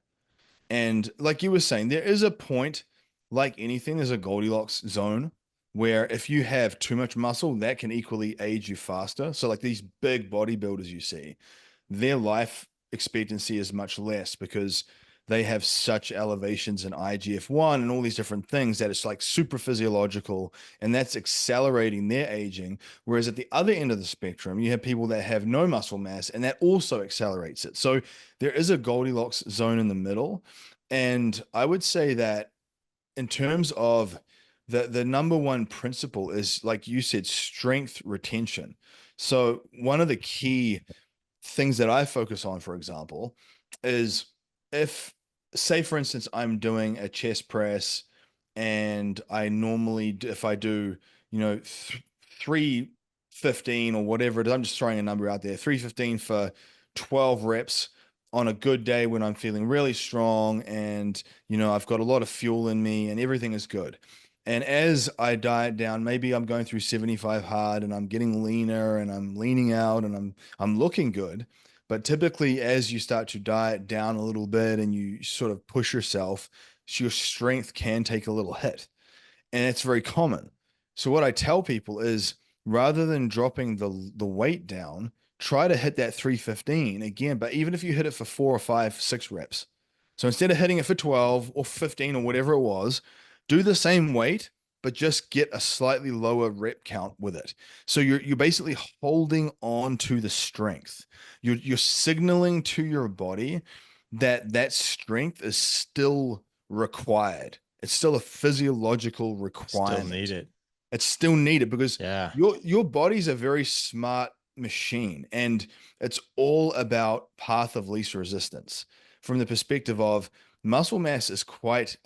And like you were saying, there is a point, like anything, there's a Goldilocks zone where if you have too much muscle, that can equally age you faster. So, like these big bodybuilders you see, their life expectancy is much less because they have such elevations in IGF-1 and all these different things that it's like super physiological and that's accelerating their aging. Whereas at the other end of the spectrum, you have people that have no muscle mass and that also accelerates it. So there is a Goldilocks zone in the middle. And I would say that in terms of the number one principle is, like you said, strength retention. So one of the key things that I focus on, for example, is if, say, for instance, I'm doing a chest press and I normally, if I do, 315 or whatever it is, I'm just throwing a number out there, 315 for 12 reps on a good day when I'm feeling really strong and, I've got a lot of fuel in me and everything is good. And as I diet down, maybe I'm going through 75 hard and I'm getting leaner and I'm leaning out and I'm looking good. But typically, as you start to diet down a little bit and you sort of push yourself, your strength can take a little hit. And it's very common. So what I tell people is rather than dropping the weight down, try to hit that 315 again. But even if you hit it for 4 or 5, 6 reps. So instead of hitting it for 12 or 15 or whatever it was, do the same weight, but just get a slightly lower rep count with it. So you're basically holding on to the strength. You're signaling to your body that that strength is still required. It's still a physiological Still need requirement. it. It's still needed because Yeah. your body's a very smart machine and it's all about path of least resistance from the perspective of muscle mass is quite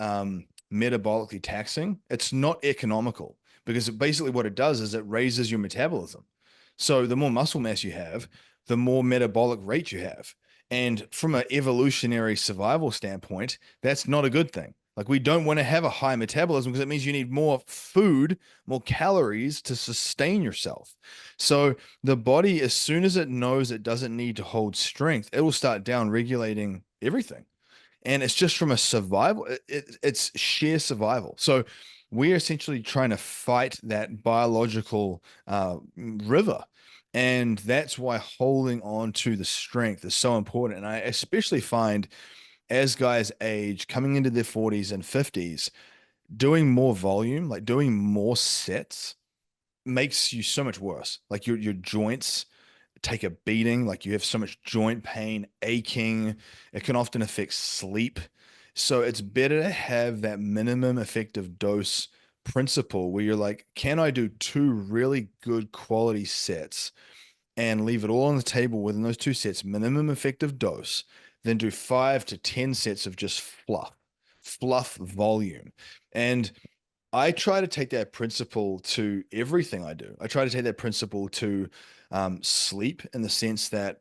metabolically taxing. It's not economical because basically what it does is it raises your metabolism. So the more muscle mass you have, the more metabolic rate you have. And from an evolutionary survival standpoint, that's not a good thing. Like we don't want to have a high metabolism because it means you need more food, more calories to sustain yourself. So the body, as soon as it knows it doesn't need to hold strength, it will start down regulating everything. And it's just from a survival, it's sheer survival. So we're essentially trying to fight that biological river. And that's why holding on to the strength is so important. And I especially find as guys age, coming into their 40s and 50s, doing more volume, like doing more sets, makes you so much worse. Like your joints take a beating, like you have so much joint pain, aching. It can often affect sleep. So it's better to have that minimum effective dose principle where you're like, can I do two really good quality sets and leave it all on the table within those two sets, minimum effective dose, then do 5 to 10 sets of just fluff volume. And I try to take that principle to everything I do. I try to take that principle to sleep in the sense that,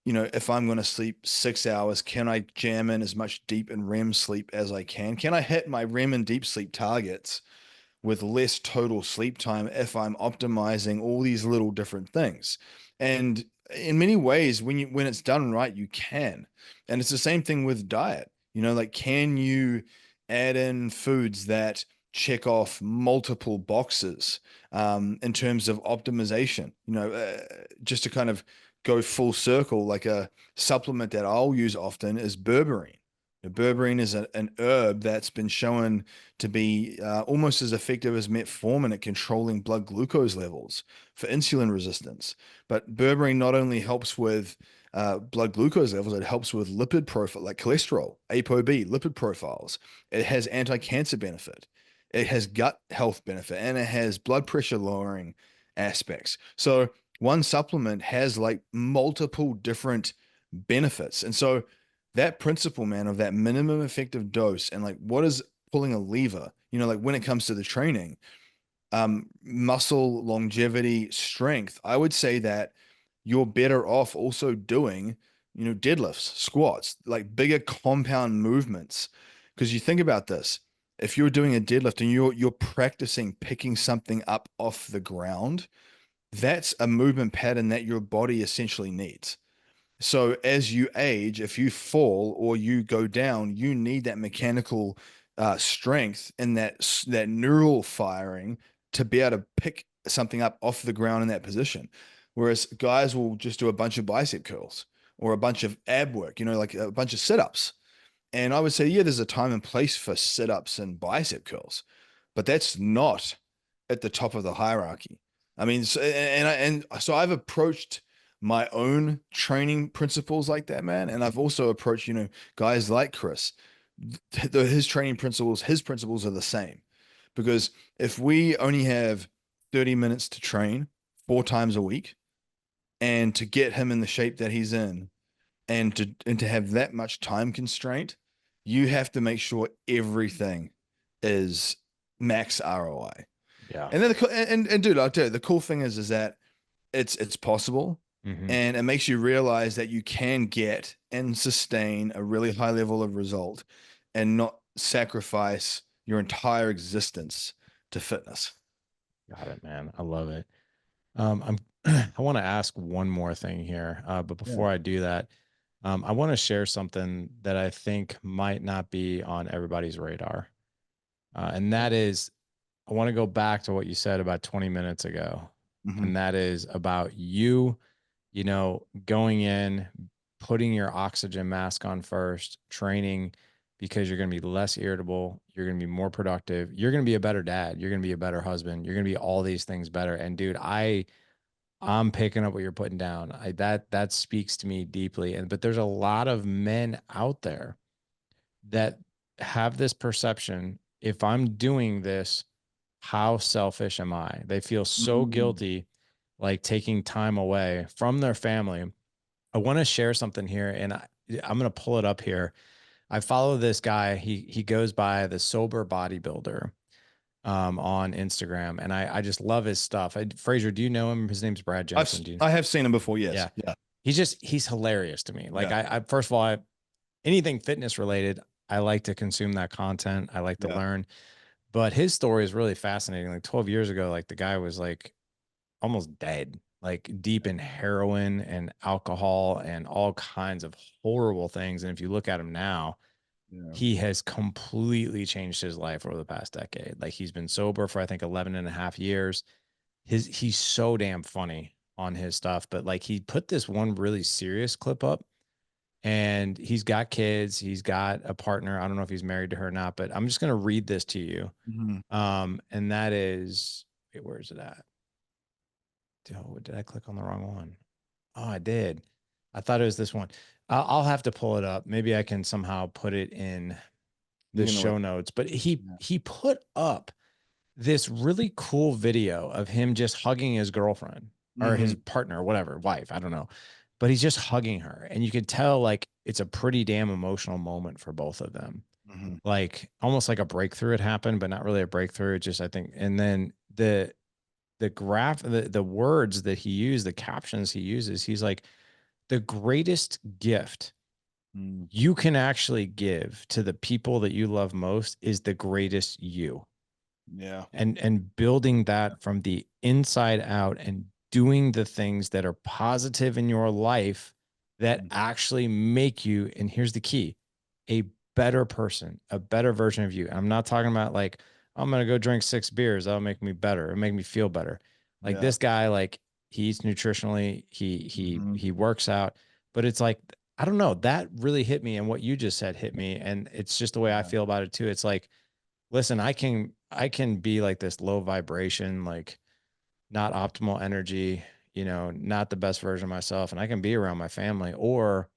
if I'm going to sleep 6 hours, can I jam in as much deep and REM sleep as I can? Can I hit my REM and deep sleep targets with less total sleep time if I'm optimizing all these little different things? And in many ways, when it's done right, you can. And it's the same thing with diet. Like can you add in foods that check off multiple boxes in terms of optimization. Just to kind of go full circle, like a supplement that I'll use often is berberine. Berberine is an herb that's been shown to be almost as effective as metformin at controlling blood glucose levels for insulin resistance. But berberine not only helps with blood glucose levels, it helps with lipid profile, like cholesterol, ApoB, lipid profiles. It has anti-cancer benefit. It has gut health benefit, and it has blood pressure lowering aspects. So one supplement has like multiple different benefits. And so that principle, man, of that minimum effective dose and like what is pulling a lever, like when it comes to the training, muscle longevity, strength, I would say that you're better off also doing, deadlifts, squats, like bigger compound movements. Because you think about this, if you're doing a deadlift and you're practicing picking something up off the ground, that's a movement pattern that your body essentially needs. So as you age, if you fall or you go down, you need that mechanical strength and that neural firing to be able to pick something up off the ground in that position. Whereas guys will just do a bunch of bicep curls or a bunch of ab work, like a bunch of sit-ups. And I would say, yeah, there's a time and place for sit-ups and bicep curls, but that's not at the top of the hierarchy. I mean, so I've approached my own training principles like that, man. And I've also approached, guys like Chris. His principles are the same. Because if we only have 30 minutes to train 4 times a week and to get him in the shape that he's in and to have that much time constraint, you have to make sure everything is max ROI. Yeah. And then and dude, I'll tell you, the cool thing is that it's possible, Mm-hmm. and it makes you realize that you can get and sustain a really high level of result and not sacrifice your entire existence to fitness. Got it, man. I love it. I'm I want to ask one more thing here, but Yeah. before I do that, I want to share something that I think might not be on everybody's radar, and that is, I want to go back to what you said about 20 minutes ago, Hmm. and that is about you, going in, putting your oxygen mask on first, training because you're going to be less irritable, you're going to be more productive, you're going to be a better dad, you're going to be a better husband, you're going to be all these things better. And dude, I'm picking up what you're putting down. That speaks to me deeply. But there's a lot of men out there that have this perception. If I'm doing this, how selfish am I? They feel so Mm. guilty, like taking time away from their family. I want to share something here, and I'm going to pull it up here. I follow this guy. He goes by the sober bodybuilder on Instagram, and I just love his stuff. Fraser, do you know him? His name's Brad Jensen. Do you? I have seen him before. Yes. Yeah, Yeah. he's hilarious to me. Like Yeah. I first of all, anything fitness related, I like to consume that content. I like to Yeah. learn. But his story is really fascinating. Like 12 years ago, like the guy was like almost dead, like deep in heroin and alcohol and all kinds of horrible things. And if you look at him now, Yeah. he has completely changed his life over the past decade. Like he's been sober for, I think, 11 and a half years. He's so damn funny on his stuff, but like he put this one really serious clip up, and he's got kids, he's got a partner. I don't know if he's married to her or not, but I'm just going to read this to you. Mhm. And that is, wait, where is it at? Oh, did I click on the wrong one? Oh, I did. I thought it was this one. I'll have to pull it up. Maybe I can somehow put it in You the can always. show notes. But he Yeah. he put up this really cool video of him just hugging his girlfriend or his Hmm. partner or whatever, wife, I don't know. But he's just hugging her. And you can tell like it's a pretty damn emotional moment for both of them. Hmm. Like almost like a breakthrough had happened, but not really a breakthrough. It just, I think, and then the words that he used, the captions he uses, he's like, the greatest gift Mm. you can actually give to the people that you love most is the greatest you. Yeah. And building that from the inside out and doing the things that are positive in your life that Mm. actually make you, and here's the key, a better person, a better version of you. I'm not talking about like, I'm gonna go drink 6 beers. That'll make me better. It'll make me feel better. Like Yeah. this guy, like he eats nutritionally, Hmm. he works out, but it's like, I don't know, that really hit me. And what you just said hit me. And it's just the way I Yeah. feel about it too. It's like, listen, I can be like this low vibration, like not optimal energy, not the best version of myself, and I can be around my family, or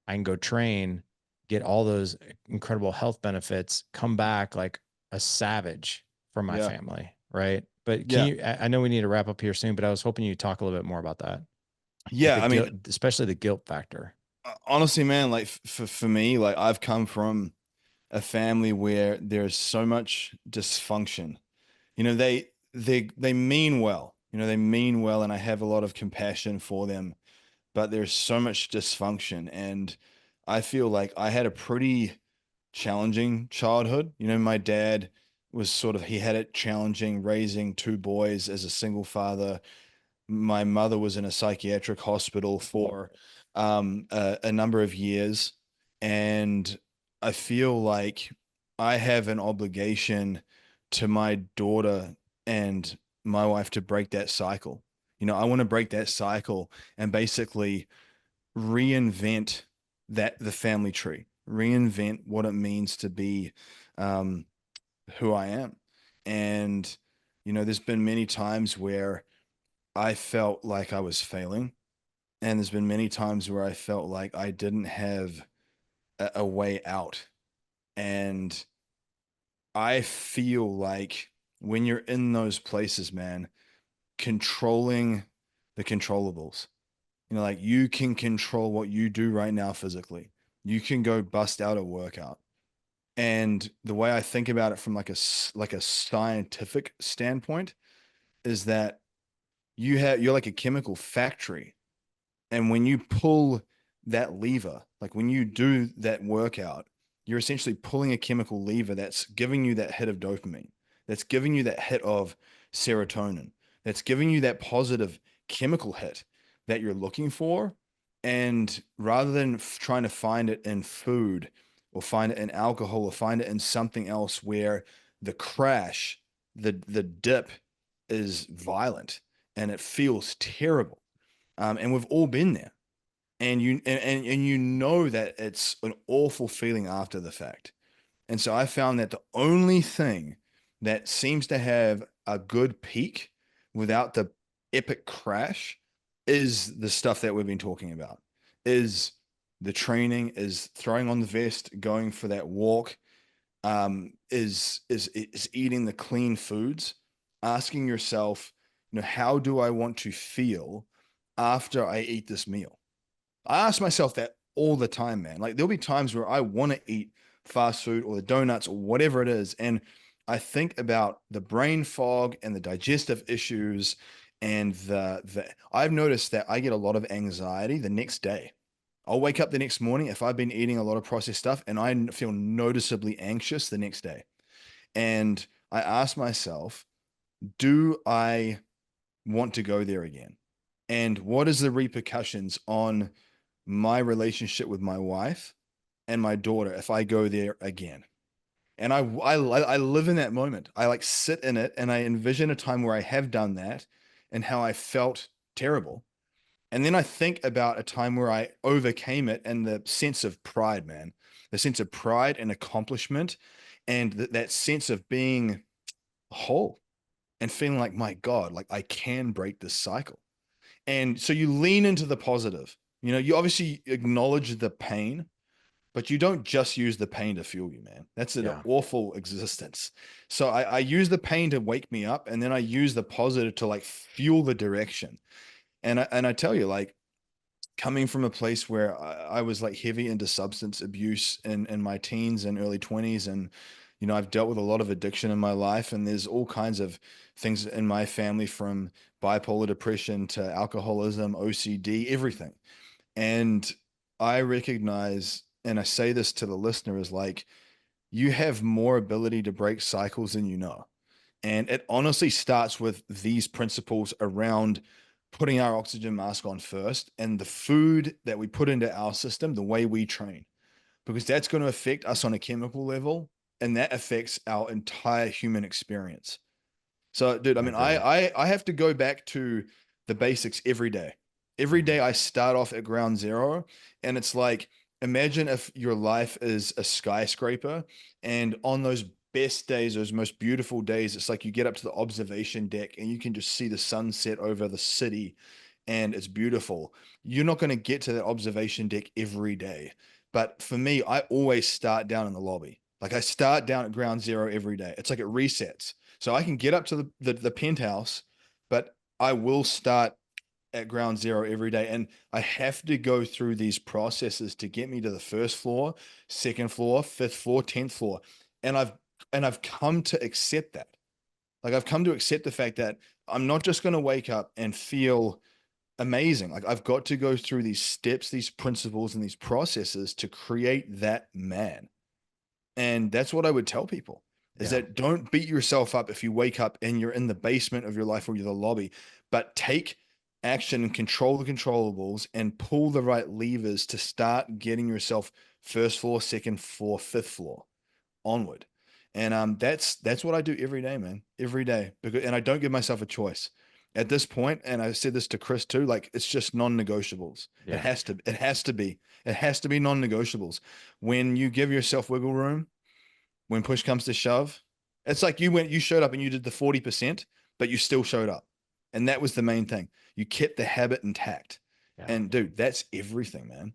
I can go train, get all those incredible health benefits, come back like a savage for my Yeah. family, right? But can Yeah. you, I know we need to wrap up here soon, but I was hoping you'd talk a little bit more about that. Like the Yeah. I mean, guilt, especially the guilt factor. honestly, man, like for me, like I've come from a family where there's so much dysfunction. They mean well. They mean well, and I have a lot of compassion for them, but there's so much dysfunction, and I feel like I had a pretty challenging childhood. My dad was he had it challenging raising two boys as a single father. My mother was in a psychiatric hospital for a number of years, and I feel like I have an obligation to my daughter and my wife to break that cycle. I want to break that cycle and basically reinvent the family tree, reinvent what it means to be um, who I am. And there's been many times where I felt like I was failing. And there's been many times where I felt like I didn't have a way out. And I feel like when you're in those places, man, controlling the controllables, like you can control what you do right now physically. You can go bust out a workout. And the way I think about it from like a scientific standpoint is that you're like a chemical factory. And when you pull that lever, like when you do that workout, you're essentially pulling a chemical lever that's giving you that hit of dopamine, that's giving you that hit of serotonin, that's giving you that positive chemical hit that you're looking for. And rather than trying to find it in food or find it in alcohol or find it in something else where the crash, the dip is violent and it feels terrible, and we've all been there. And you know that it's an awful feeling after the fact. And so I found that the only thing that seems to have a good peak without the epic crash is the stuff that we've been talking about. Is the training, is throwing on the vest, going for that walk, is eating the clean foods, asking yourself, how do I want to feel after I eat this meal? I ask myself that all the time, man. Like there'll be times where I want to eat fast food or the donuts or whatever it is, and I think about the brain fog and the digestive issues, and the I've noticed that I get a lot of anxiety the next day. I'll wake up the next morning if I've been eating a lot of processed stuff, and I feel noticeably anxious the next day. And I ask myself, do I want to go there again? And what is the repercussions on my relationship with my wife and my daughter if I go there again? And I live in that moment. I like sit in it and I envision a time where I have done that and how I felt terrible. And then I think about a time where I overcame it and the sense of pride, man, the sense of pride and accomplishment, and that sense of being whole and feeling like, my God, like I can break this cycle. And so you lean into the positive. You obviously acknowledge the pain, but you don't just use the pain to fuel you, man. That's an Yeah. awful existence. So I use the pain to wake me up, and then I use the positive to like fuel the direction. And I tell you, like coming from a place where I was like heavy into substance abuse in my teens and early 20s, and I've dealt with a lot of addiction in my life, and there's all kinds of things in my family, from bipolar depression to alcoholism, OCD, everything. And I recognize, and I say this to the listener, is like, you have more ability to break cycles than you know. And it honestly starts with these principles around putting our oxygen mask on first, and the food that we put into our system, the way we train, because that's going to affect us on a chemical level. and that affects our entire human experience. So, dude, I I mean, agree. I have to go back to the basics every day. Every Mhm. day I start off at ground zero, and it's like, imagine if your life is a skyscraper, and on those best days, those most beautiful days, it's like you get up to the observation deck and you can just see the sunset over the city, and it's beautiful. You're not going to get to that observation deck every day. But for me, I always start down in the lobby. Like I start down at ground zero every day. It's like it resets. So I can get up to the penthouse, but I will start at ground zero every day. And I have to go through these processes to get me to the first floor, second floor, fifth floor, 10th floor. And I've come to accept that. Like I've come to accept the fact that I'm not just going to wake up and feel amazing. Like I've got to go through these steps, these principles, and these processes to create that man. And that's what I would tell people is Yeah. that don't beat yourself up if you wake up and you're in the basement of your life or you're the lobby, but take action and control the controllables and pull the right levers to start getting yourself first floor, second floor, fifth floor onward. And that's what I do every day, man. Every day. Because and I don't give myself a choice. At this point, and I said this to Chris too, like it's just non-negotiables. Yeah. It has to be. It has to be non-negotiables. When you give yourself wiggle room, when push comes to shove, it's like you showed up and you did the 40%, but you still showed up. And that was the main thing. You kept the habit intact. Yeah. And dude, that's everything, man.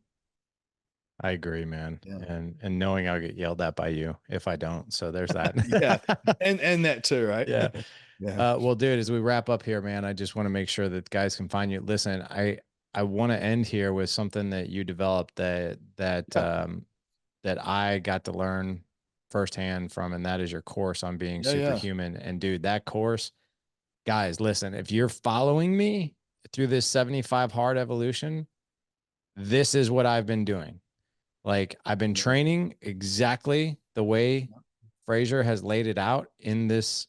I agree, man. Yeah. And knowing I'll get yelled at by you if I don't. So there's that. Yeah. And that too, right? Yeah. Yeah. Well, dude, as we wrap up here, man, I just want to make sure that guys can find you. Listen, I want to end here with something that you developed Yeah. that I got to learn firsthand from, and that is your course on being Yeah. Yeah. superhuman. And dude, that course, guys, listen, if you're following me through this 75 hard evolution, this is what I've been doing. Like I've been Yeah. training exactly the way Fraser has laid it out in this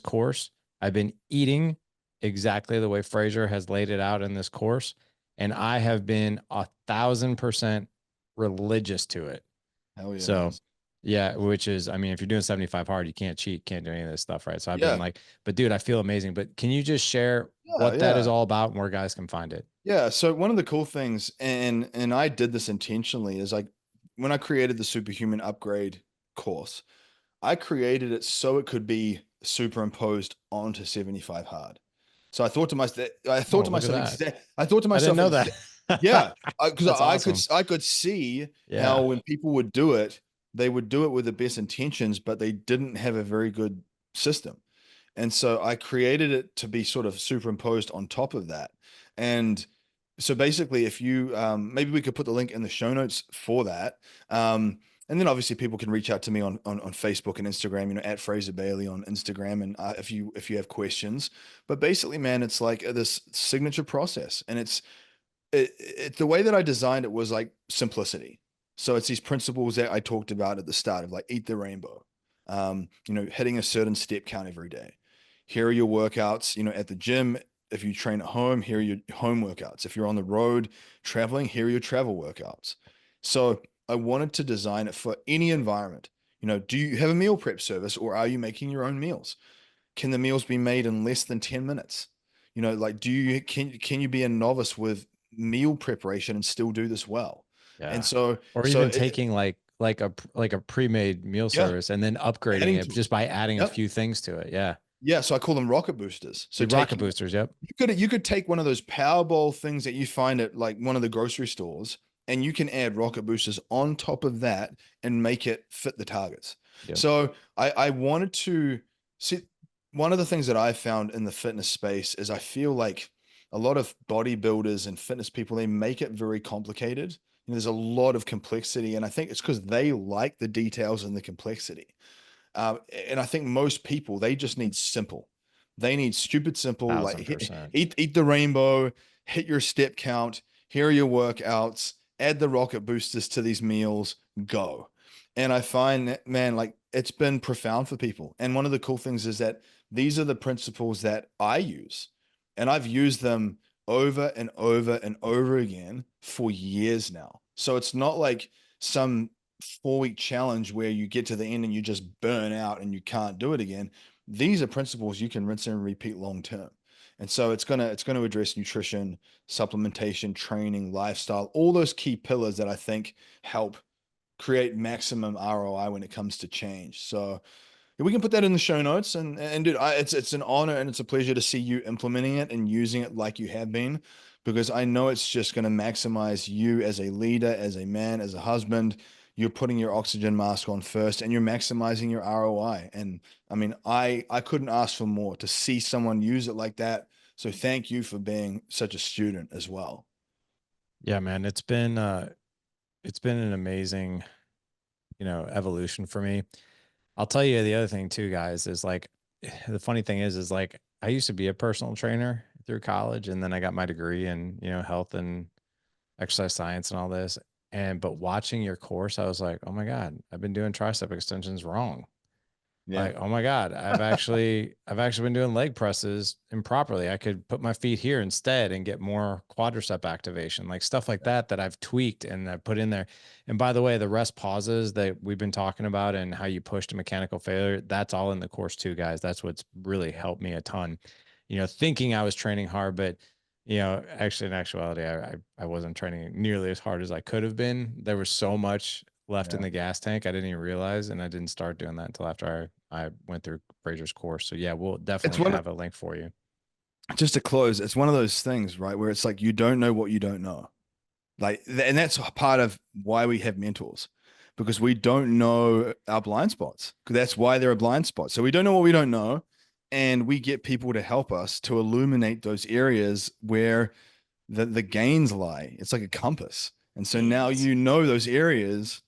course. I've been eating exactly the way Fraser has laid it out in this course, and I have been 1,000% religious to it. Hell yeah, man. So, yeah, which is, I mean, if you're doing 75 hard, you can't cheat, can't do any of this stuff, right? So I've been Yeah. like, but dude, I feel amazing. But can you just share Yeah. what that is Yeah. all about and where guys can find it? Yeah. So one of the cool things, and I did this intentionally, is like when I created the superhuman upgrade course, I created it so it could be superimposed onto 75 hard. So Oh, look at that. I thought to I didn't myself, know that. yeah, because That's awesome. I could see how Yeah. when people would do it, they would do it with the best intentions, but they didn't have a very good system. And so I created it to be sort of superimposed on top of that. And so basically, if you maybe we could put the link in the show notes for that. And then obviously people can reach out to me on Facebook and Instagram, at Fraser Bayley on Instagram, and if you have questions. But basically, man, it's like this signature process, and the way that I designed it was like simplicity. So it's these principles that I talked about at the start of like eat the rainbow, hitting a certain step count every day. Here are your workouts, at the gym. If you train at home, here are your home workouts. If you're on the road traveling, here are your travel workouts. So I wanted to design it for any environment. Do you have a meal prep service or are you making your own meals? Can the meals be made in less than 10 minutes? Like can you be a novice with meal preparation and still do this well? And Yeah. so Or so even it, taking like a pre-made meal yeah, service and then upgrading adding it to just by adding a yep. few things to it. Yeah. Yeah, so I call them rocket boosters. So The rocket taking boosters, yep. you could take one of those Powerball things that you find at like one of the grocery stores, and you can add rocket boosters on top of that and make it fit the targets. Yep. So I wanted to see one of the things that I found in the fitness space is I feel like a lot of bodybuilders and fitness people, they make it very complicated. There's a lot of complexity, and I think it's because they like the details and the complexity. And I think most people, they just need simple. They need stupid simple, like 1,000%. eat the rainbow, hit your step count, here are your workouts, add the rocket boosters to these meals, go. And I find that, man, like it's been profound for people. And one of the cool things is that these are the principles that I use. And I've used them over and over and over again for years now. So it's not like some 4-week challenge where you get to the end and you just burn out and you can't do it again. These are principles you can rinse and repeat long term. And so it's gonna address nutrition, supplementation, training, lifestyle, all those key pillars that I think help create maximum ROI when it comes to change. So we can put that in the show notes, and dude, it's an honor and it's a pleasure to see you implementing it and using it like you have been, because I know it's just going to maximize you as a leader, as a man, as a husband. You're putting your oxygen mask on first, and you're maximizing your ROI. And I mean, I couldn't ask for more to see someone use it like that. So thank you for being such a student as well. Yeah, man, it's been an amazing, evolution for me. I'll tell you the other thing too, guys, is like the funny thing is like I used to be a personal trainer through college, and then I got my degree in, health and exercise science and all this. And but watching your course, I was like, oh my God, I've been doing tricep extensions wrong. Yeah. Like, oh my God, I've actually been doing leg presses improperly. I could put my feet here instead and get more quadricep activation, like stuff like that that I've tweaked and I put in there. And by the way, the rest pauses that we've been talking about and how you push to mechanical failure, that's all in the course too, guys. That's what's really helped me a ton. Thinking I was training hard, but actually in actuality, I wasn't training nearly as hard as I could have been. There was so much left in Yeah. the gas tank I didn't even realize, and I didn't start doing that until after I went through Fraser's course. So yeah, we'll It's definitely one of, have a link for you. just to close, it's one of those things, right, where it's like you don't know what you don't know. Like, and that's part of why we have mentors, because we don't know our blind spots. Because that's why there are blind spots. So we don't know what we don't know, and we get people to help us to illuminate those areas where the gains lie. It's like a compass, and so now Gains. you know those areas,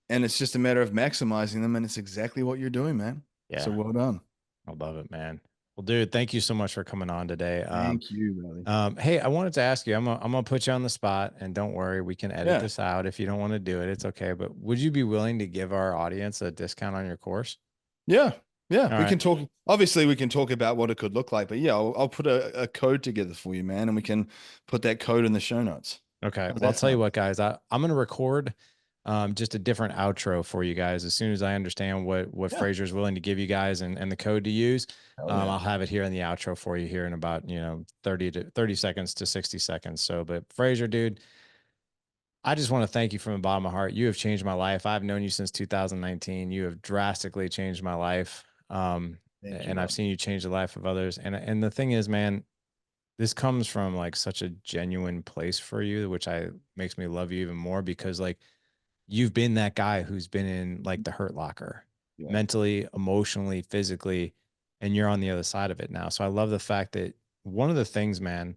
and it's just a matter of maximizing them, and it's exactly what you're doing, man. So Yeah, well done. I love it, man. Well, dude, thank you so much for coming on today. Thank you, brother. Hey, I wanted to ask you, I'm gonna put you on the spot, and don't worry, we can edit Yeah. this out if you don't want to do it. It's okay. But would you be willing to give our audience a discount on your course? Yeah. Yeah. All We right. can talk. Obviously, we can talk about what it could look like, but yeah, I'll put a code together for you, man, and we can put that code in the show notes. Okay. How's Well, I'll that tell you sound? what, guys, I'm going to record just a different outro for you guys. As soon as I understand what Yeah. Fraser's willing to give you guys and the code to use, Hell yeah. I'll have it here in the outro for you here in about, 30 seconds to 60 seconds. So, but Fraser, dude, I just want to thank you from the bottom of my heart. You have changed my life. I've known you since 2019. You have drastically changed my life. Thank you, And I've brother. seen you change the life of others. And the thing is, man, this comes from like such a genuine place for you, which I makes me love you even more because like you've been that guy who's been in like the hurt locker Yeah. mentally, emotionally, physically, and you're on the other side of it now. So I love the fact that one of the things, man,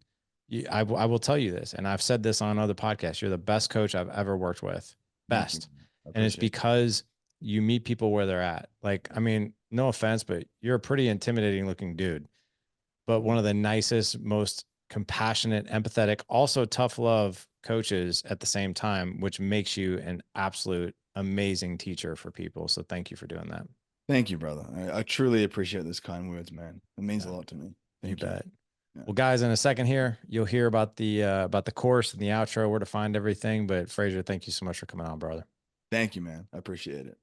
I will tell you this, and I've said this on other podcasts, you're the best coach I've ever worked with. Thank you. Best. I And it's appreciate it. because you meet people where they're at. Like, I mean, no offense, but you're a pretty intimidating looking dude, but one of the nicest, most compassionate, empathetic, also tough love coaches at the same time, which makes you an absolute amazing teacher for people. So thank you for doing that. Thank you, brother. I truly appreciate those kind words, man. It means a Yeah, lot to me. you Thank you. bet. Yeah. Well, guys, in a second here, you'll hear about the course and the outro, where to find everything. But Fraser, thank you so much for coming on, brother. Thank you, man. I appreciate it.